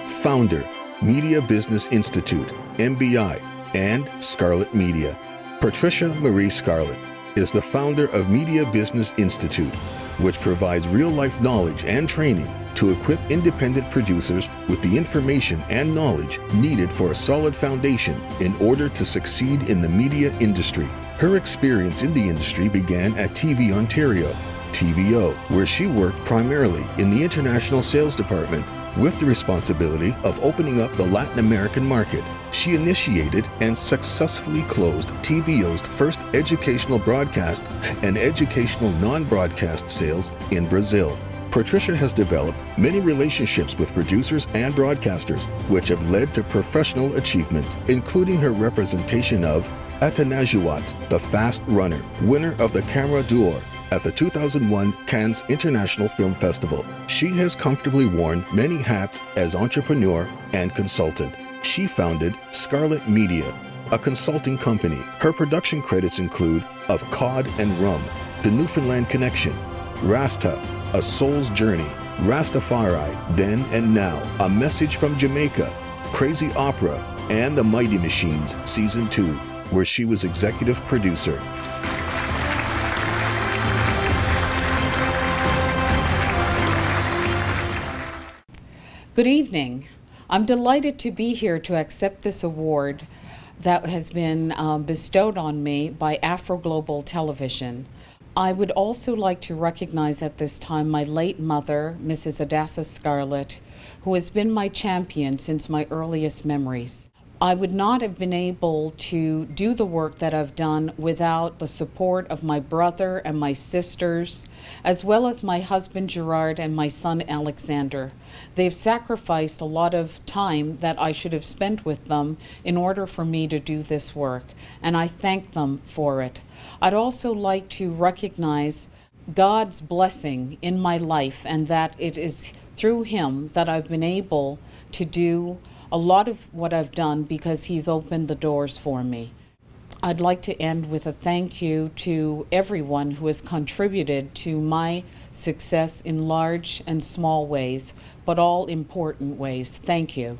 founder, Media Business Institute, MBI, and Scarlett Media. Patricia Marie Scarlett is the founder of Media Business Institute, which provides real-life knowledge and training to equip independent producers with the information and knowledge needed for a solid foundation in order to succeed in the media industry. Her experience in the industry began at TV Ontario, TVO, where she worked primarily in the international sales department with the responsibility of opening up the Latin American market. She initiated and successfully closed TVO's first educational broadcast and educational non-broadcast sales in Brazil. Patricia has developed many relationships with producers and broadcasters, which have led to professional achievements, including her representation of Atanajuat, the Fast Runner, winner of the Camera d'Or at the 2001 Cannes International Film Festival. She has comfortably worn many hats as entrepreneur and consultant. She founded Scarlett Media, a consulting company. Her production credits include Of Cod and Rum, The Newfoundland Connection, Rasta, A Soul's Journey, Rastafari, Then and Now, A Message from Jamaica, Crazy Opera, and The Mighty Machines Season 2, where she was executive producer. Good evening. I'm delighted to be here to accept this award that has been bestowed on me by Afroglobal Television. I would also like to recognize at this time my late mother, Mrs. Adassa Scarlett, who has been my champion since my earliest memories. I would not have been able to do the work that I've done without the support of my brother and my sisters, as well as my husband Gerard and my son Alexander. They've sacrificed a lot of time that I should have spent with them in order for me to do this work, and I thank them for it. I'd also like to recognize God's blessing in my life, and that it is through Him that I've been able to do a lot of what I've done, because He's opened the doors for me. I'd like to end with a thank you to everyone who has contributed to my success in large and small ways, but all important ways. Thank you.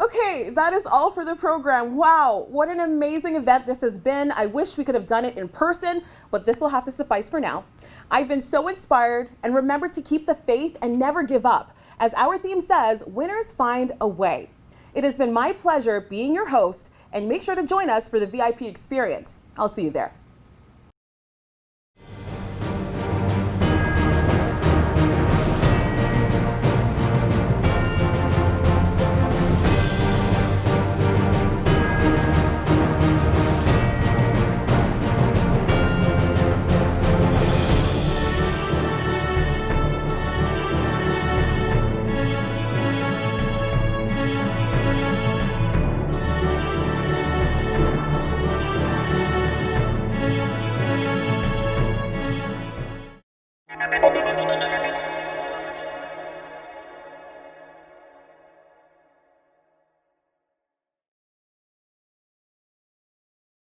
Okay, that is all for the program. Wow, what an amazing event this has been. I wish we could have done it in person, but this will have to suffice for now. I've been so inspired, and remember to keep the faith and never give up. As our theme says, winners find a way. It has been my pleasure being your host, and make sure to join us for the VIP experience. I'll see you there.